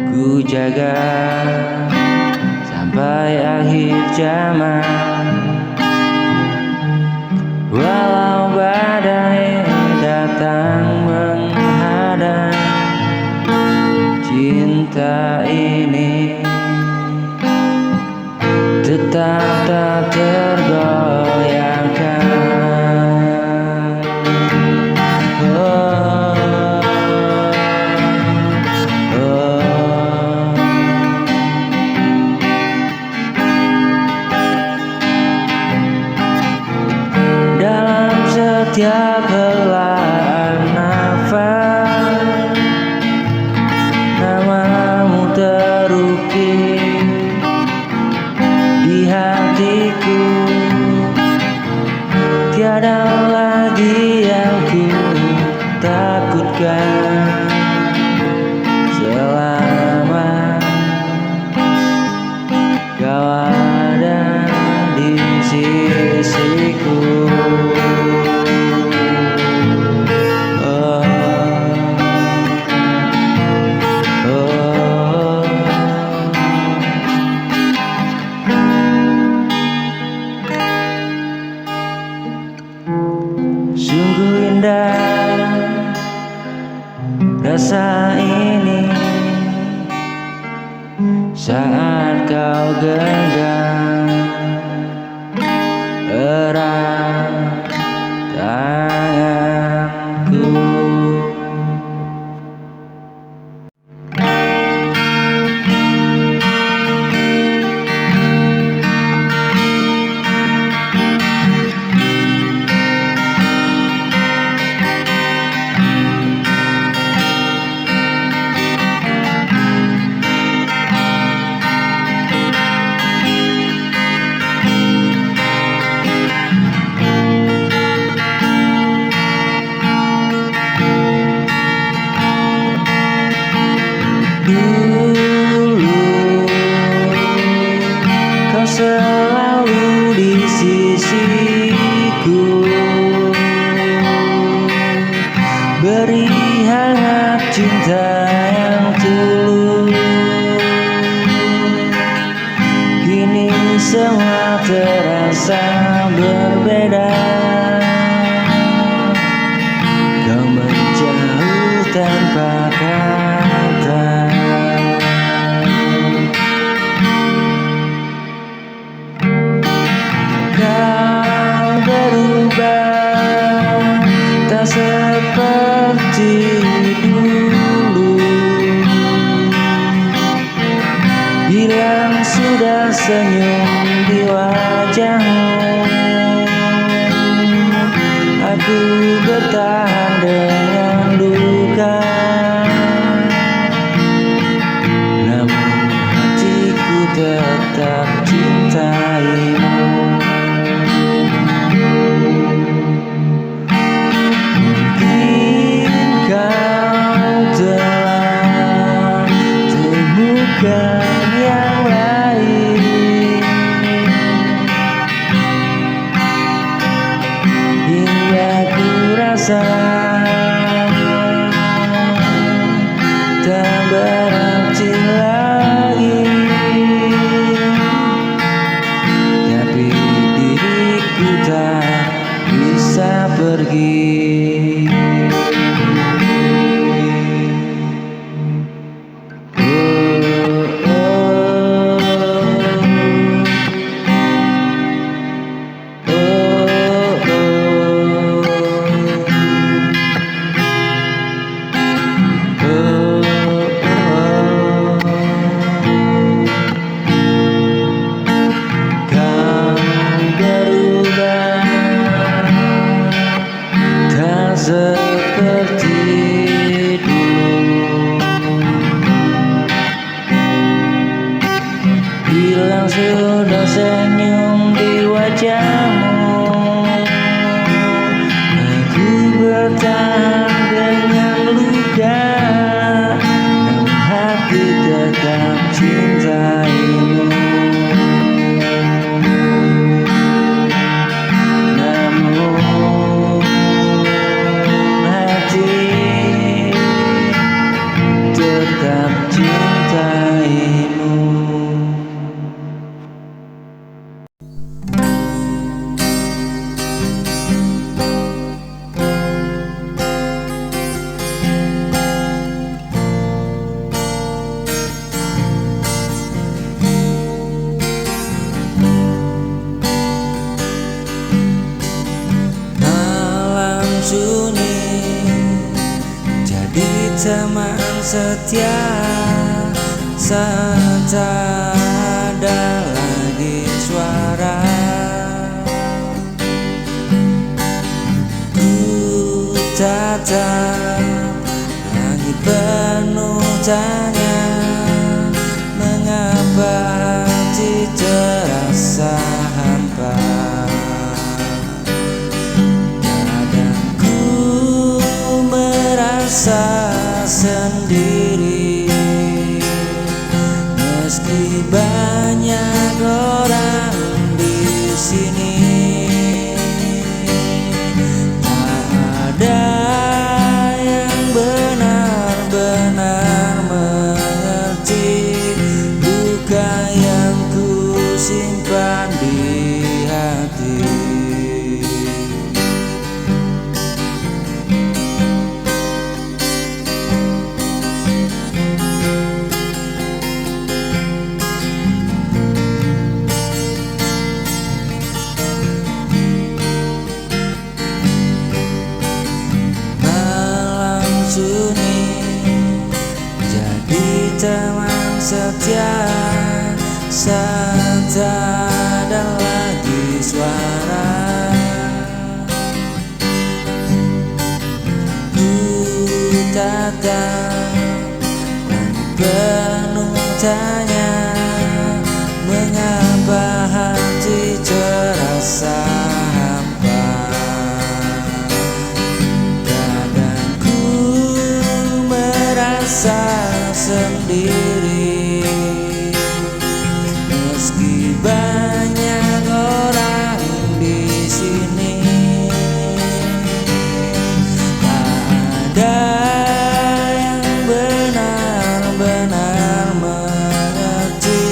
ku jaga sampai akhir zaman. Walau badai datang menghadang, cinta ini tetap tak tergoyahkan. Dalam setiap helaan nafas, namamu terukir di hatiku. Tiada lagi yang ku takutkan selama kau ada di sisiku. Oh, oh. Sungguh indah rasa ini saat kau genggam erat tanganku. Dulu kau selalu di sisiku, beri hangat cinta yang tulus. Kini semua terasa berbeda, kau menjauh tanpa kata. Kau berubah tak seperti dulu, hilang sudah senyum di wajahmu. Aku bertahan dengan luka, namun hatiku tetap cintaimu. rasa tak berarti lagi, tapi diriku tak bisa pergi. Seperti dulu, hilang sudah senyum di wajahmu. Aku bertahan dengan luka, namun hati tetap cintaimu. Tetap cintaimu. Malam sunyi jadi teman setia saat tak ada lagi suara. Ku tatap langit penuh tanya, mengapa hati terasa hampa. Kadang ku merasa sendiri, meski banyak orang di sini. Tak ada yang benar-benar mengerti luka yang ku simpan di hati. Sunyi jadi teman setia saat tak ada lagi suara. Ku tatap langit penuh tanya, mengapa hati terasa hampa. Merasa sendiri, meski banyak orang di sini. Tak ada yang benar-benar mengerti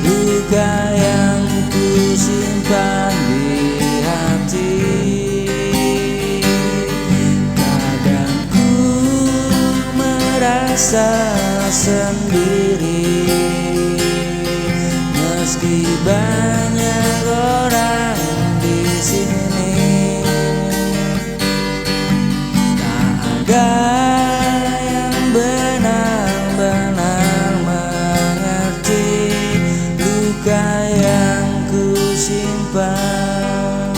luka yang ku simpan di hati. Merasa sendiri, meski banyak orang di sini. Tak ada yang benar-benar mengerti luka yang ku simpan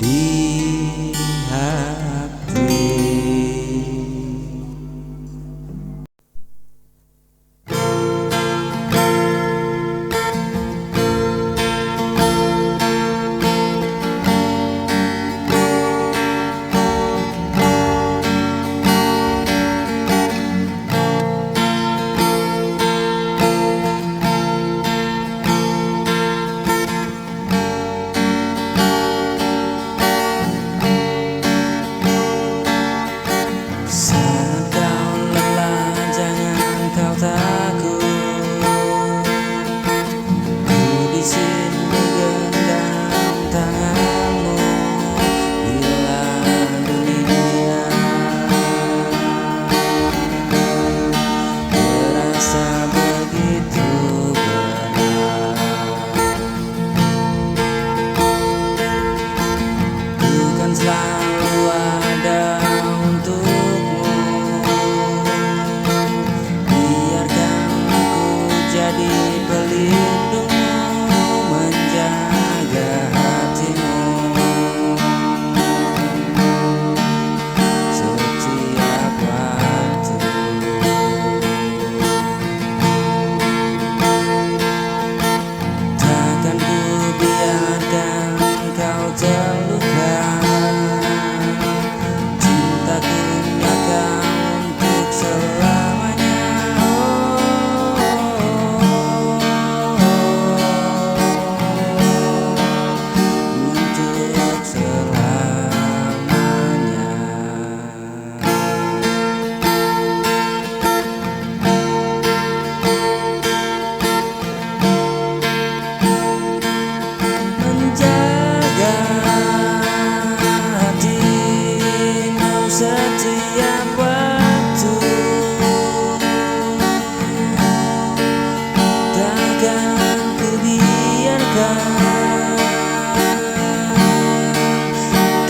di hati.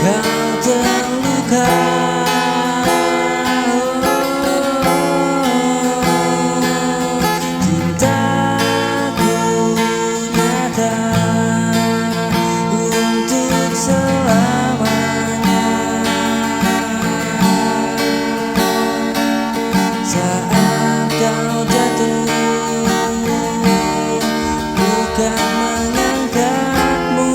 kau terluka. Cintaku nyata untuk selamanya. Saat kau jatuh, bukan mengangkatmu.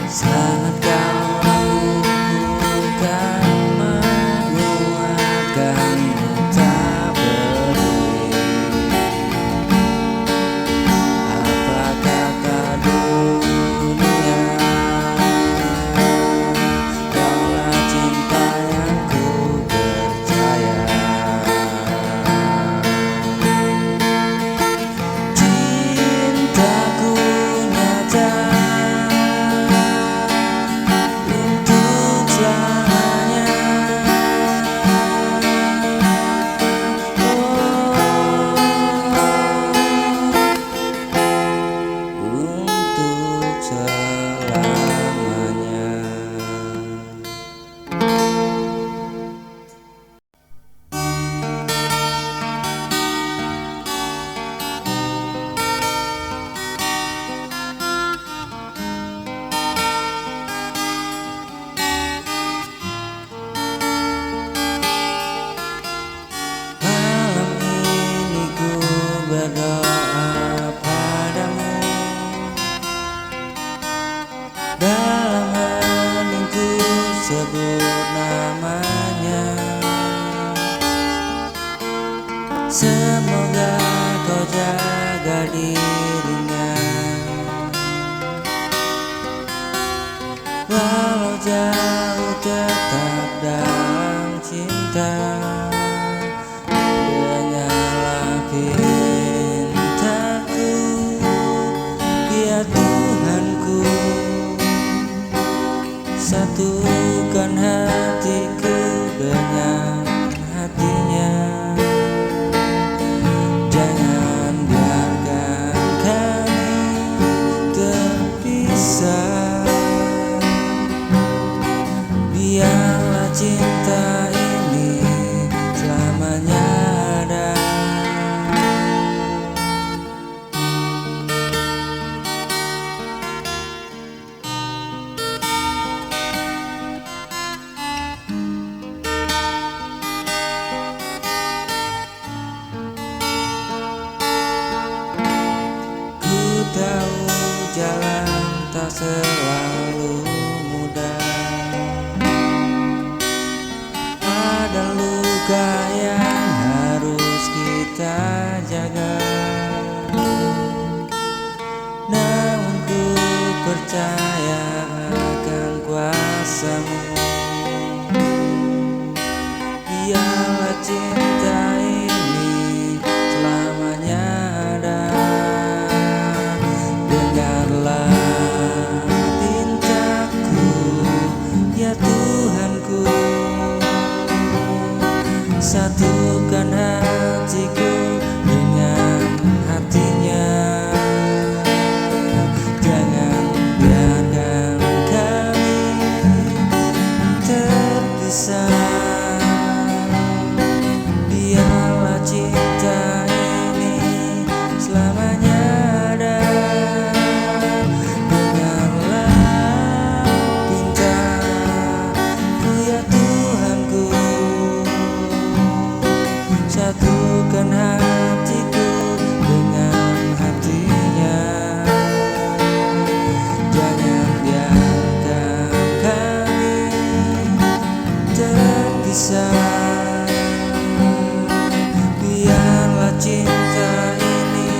Saat kau rapuh, bukan menguatkanmu, tak peduli apa kata dunia. Kaulah cinta yang ku percaya. Cintaku nyata untuk selamanya. Untuk selamanya. Malam ini ku berdoa padamu, dalam heningku sebut namanya. Semoga kau jaga dirinya, walau jauh tetap dalam cinta. Dengarlah pintaku, ya Tuhanku, satukan hatiku dengan hatinya. Jangan biarkan kami terpisah. Biarlah cinta ini selamanya ada. Ku tahu jalan tak selalu mudah. Ada luka yang harus kita jaga. Namun ku percaya akan kuasa-Mu. Biarlah cinta ini selamanya ada. Dengarlah pintaku, ya Tuhanku, satukan hatiku dengan hatinya. Jangan biarkan kami terpisah. Biarlah cinta ini selamanya ada. Dengarlah pintaku, ya Tuhanku, satukan hatiku dengan hatinya. Jangan biarkan kami terpisah. Biarlah cinta ini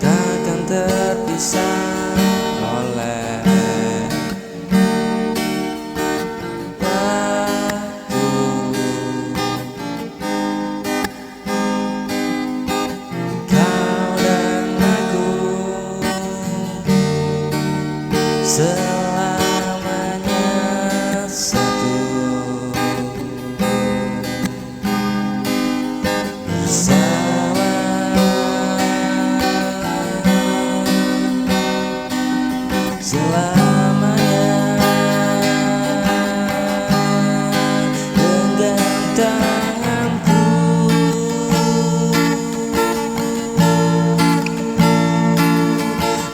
takkan terpisah oleh waktu. Kau dan aku selamanya satu bersama selamanya. Genggam tanganku,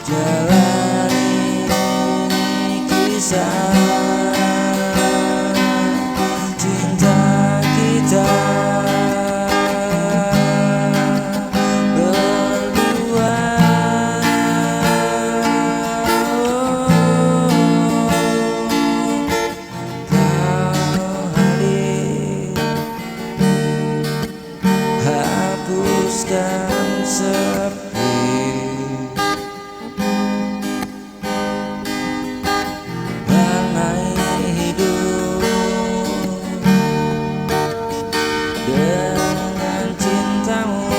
jalani kisah cinta kita berdua. Kau hadir, hapuskan sepi, warnai hidup dengan cintamu.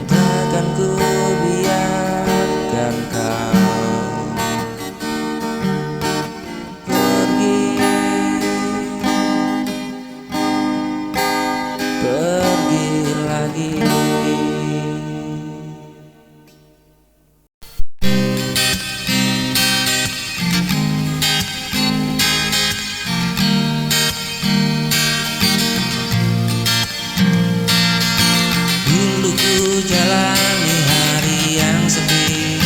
Takkan ku biarkan kau pergi, pergi lagi. Dulu ku jalani hari yang sepi,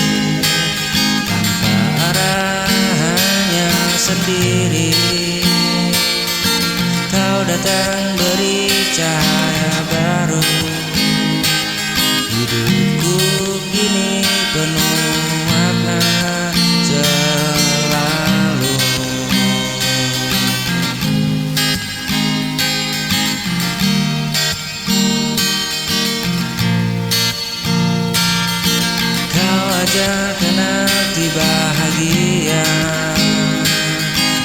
tanpa arah, hanya sendiri. Kau datang beri cahaya baru, hidupku kini penuh makna selalu. Kau ajarkan arti bahagia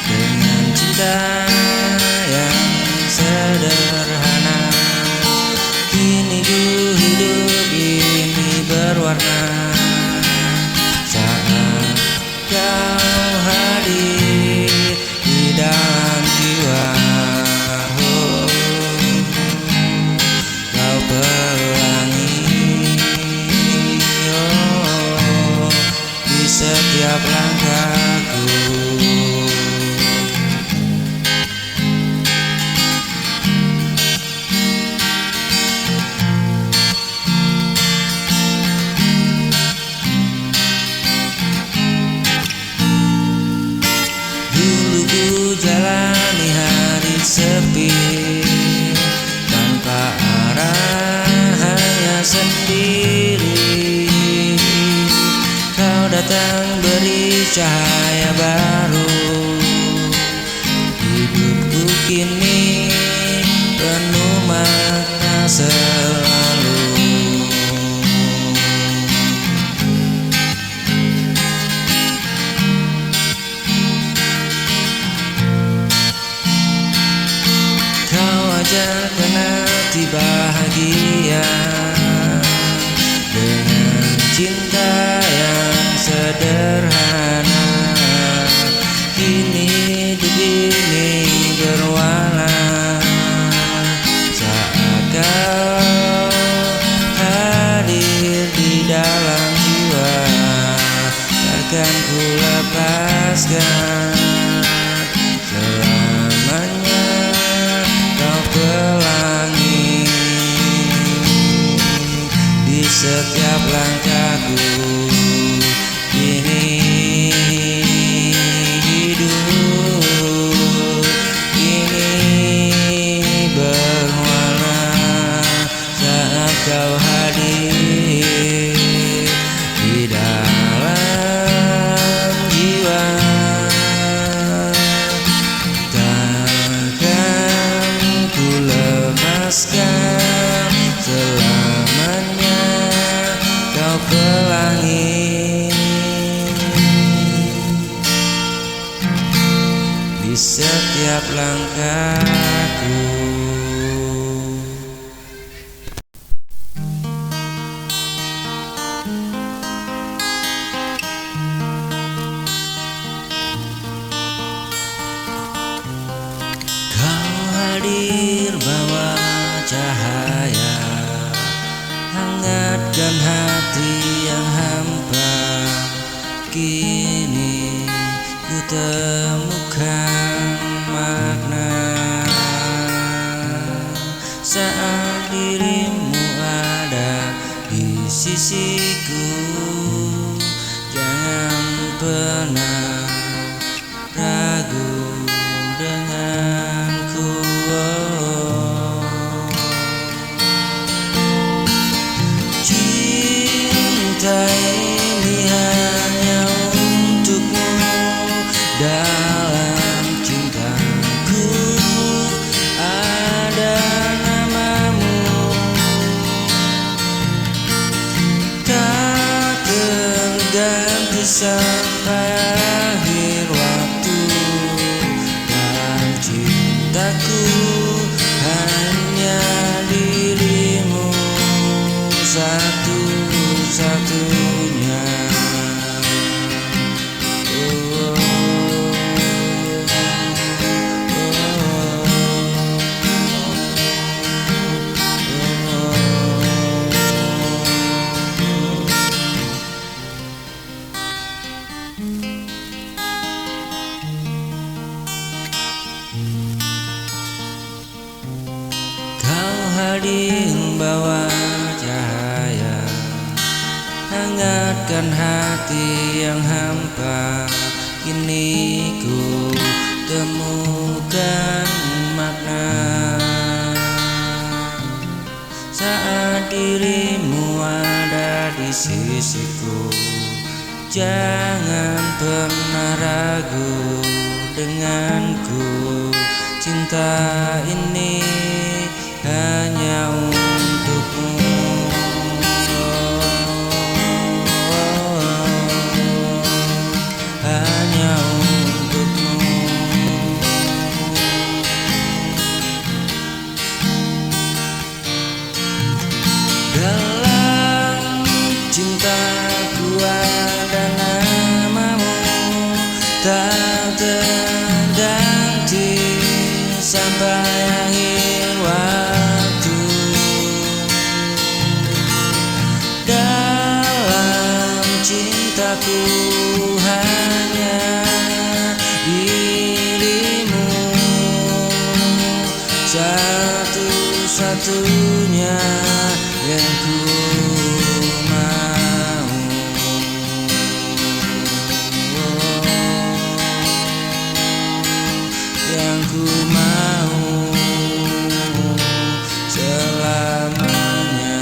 dengan cinta yang sederhana. Kini ku hidup ini berwarna saat kau hadir di dalam jiwa. Oh, kau pelangi, oh, di setiap langkahku. Dulu ku jalani hari sepi, tanpa arah, hanya sendiri. Kau datang beri cahaya baru, hidupku kini penuh makna selalu. Kau ajarkan arti bahagia dengan cinta yang sederhana. Kini hidup ini berwarna saat kau hadir di dalam jiwa. Takkan ku lepaskan selamanya. Kau pelangi di setiap langkahku. Kini hidup ini berwarna kau hadir di dalam jiwa. Takkan ku lepaskan selamanya kau pelangi di setiap langkahku. Kau hadir bawa cahaya, hangatkan hati yang hampa. Kini ku temukan makna saat dirimu ada di sisiku. Jangan pernah ragu denganku. Cinta ini hanya untukmu, dalam cintaku ada namamu. Tak terganti sampai akhir waktu, dalam cintaku hanya dirimu satu-satunya. Kau hadir bawa cahaya, hangatkan hati yang hampa. Kini ku temukan makna saat dirimu ada di sisiku. Jangan pernah ragu denganku. Cinta ini hanya untukmu. Hanya untukmu. Dalam cintaku ada namamu, tak terganti sampai akhir waktu. Dalam cintaku hanya dirimu satu-satunya yang ku mau. Yang ku mau selamanya.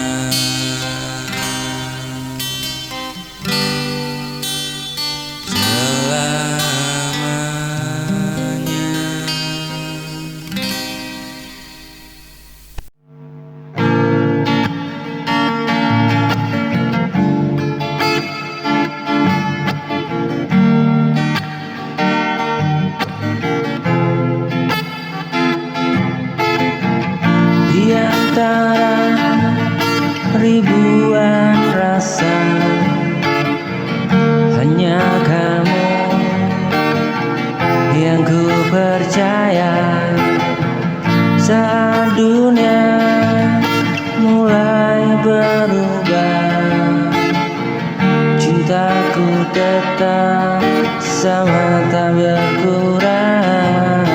Di antara ribuan rasa, hanya kamu yang ku percaya. Saat dunia mulai berubah, cintaku tetap sama tak berkurang.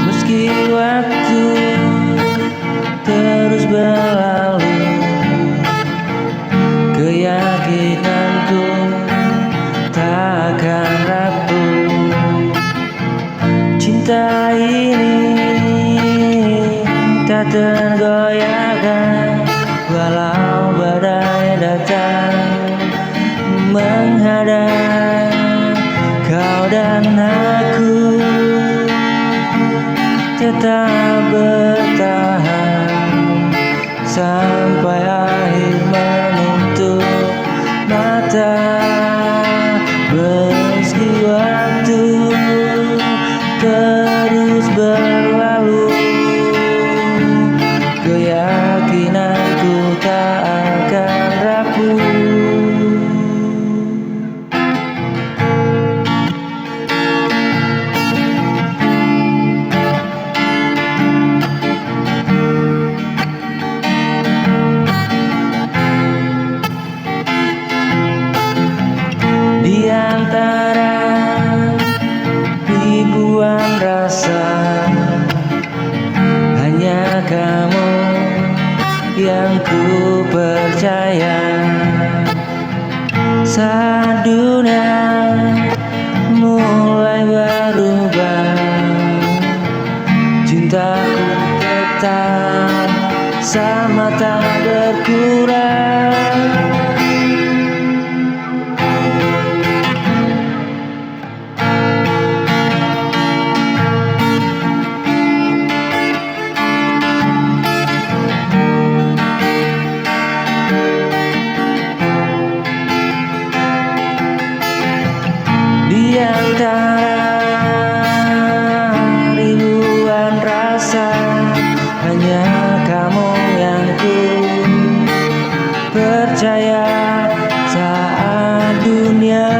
Meski waktu terus berlalu, tetap bertahan sampai akhir menutup mata. Meski waktu terus berlalu, keyakinanku tak akan rapuh. Di antara ribuan rasa, hanya kamu yang ku percaya. Saat dunia mulai berubah, cintaku tetap sama tak berkurang. Di antara ribuan rasa, hanya kamu yang ku percaya. Saat dunia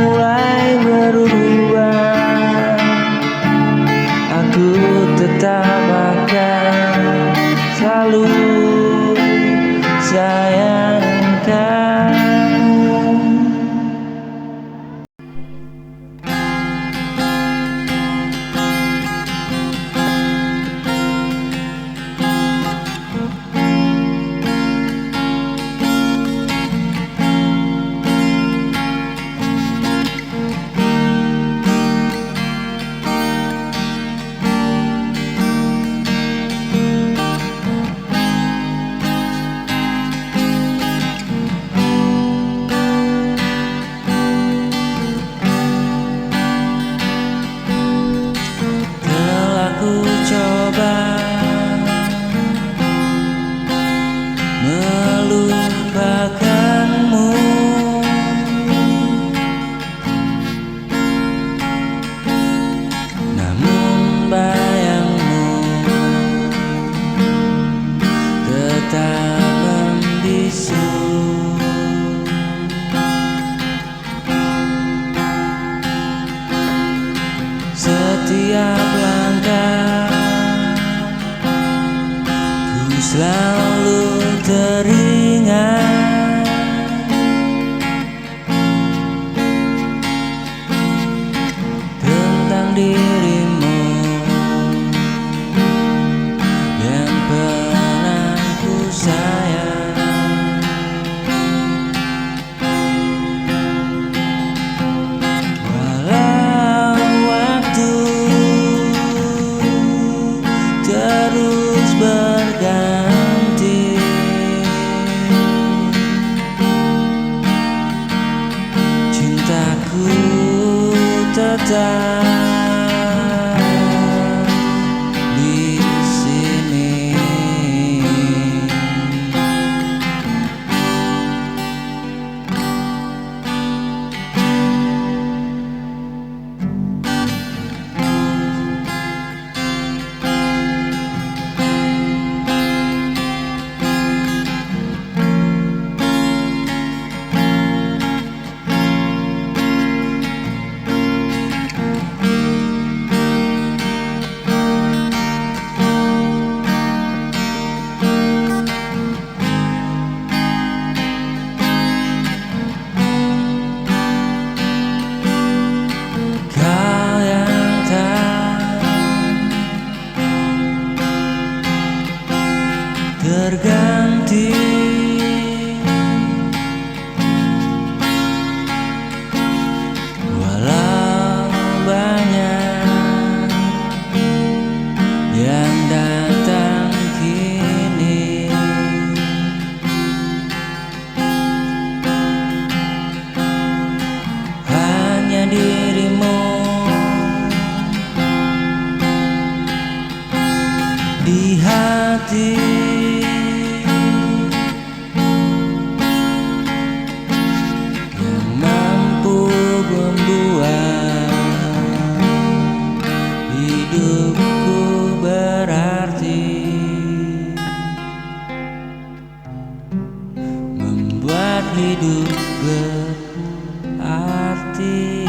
mulai berubah, aku tetap akan selalu sayang kamu. Telah ku coba melupakanmu, namun bayangmu tetap membisu. Setiap langkah ku selalu teringat tentang dirimu yang pernah ku sayang. Walau waktu terus berganti, cintaku tetap di sini. Kau yang tak terganti, walau banyak yang datang kini. Hanya dirimu hidup berarti.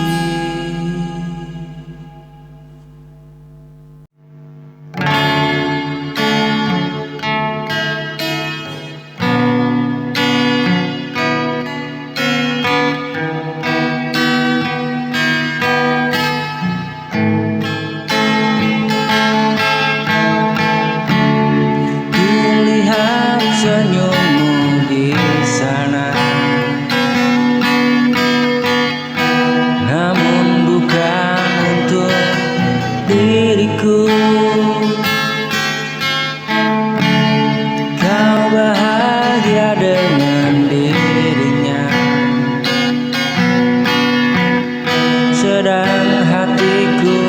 Kulihat senyummu di sana, namun bukan untuk diriku. Kau bahagia dengan dirinya, sedang hatiku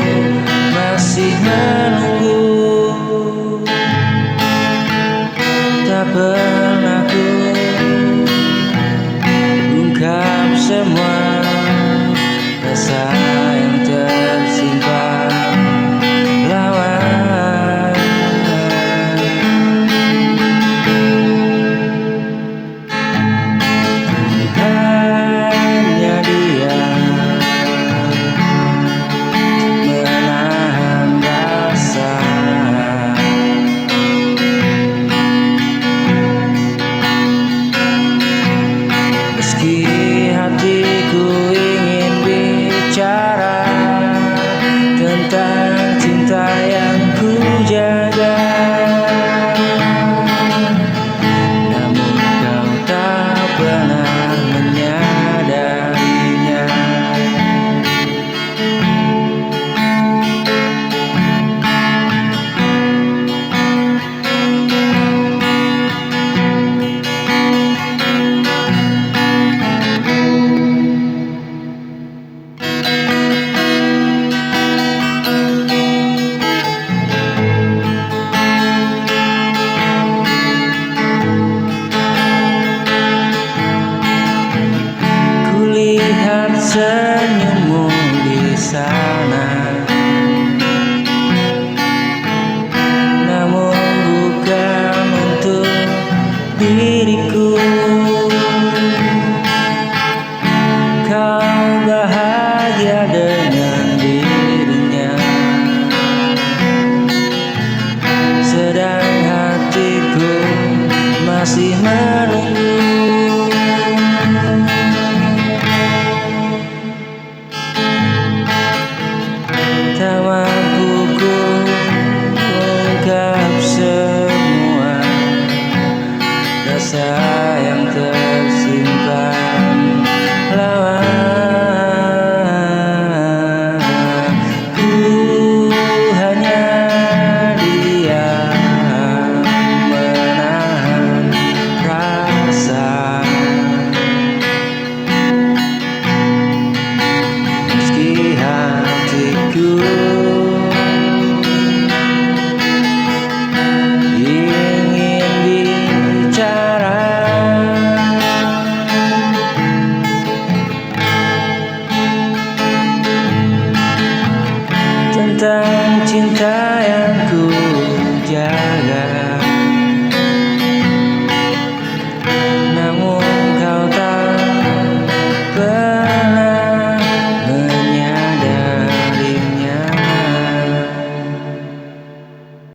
masih menunggu. Tak pernah ku ungkap semua rasa yang tersimpan lawan. Hanya dia menahan rasa. Meski hatiku ingin bicara tentang cinta yang ku jaga, namun kau tak pernah menyadarinya. Kulihat senyummu di sana, namun bukan untuk diriku. Kau bahagia dengan dirinya, sedang hatiku masih menunggu. Tak mampu ku ungkap semua rasa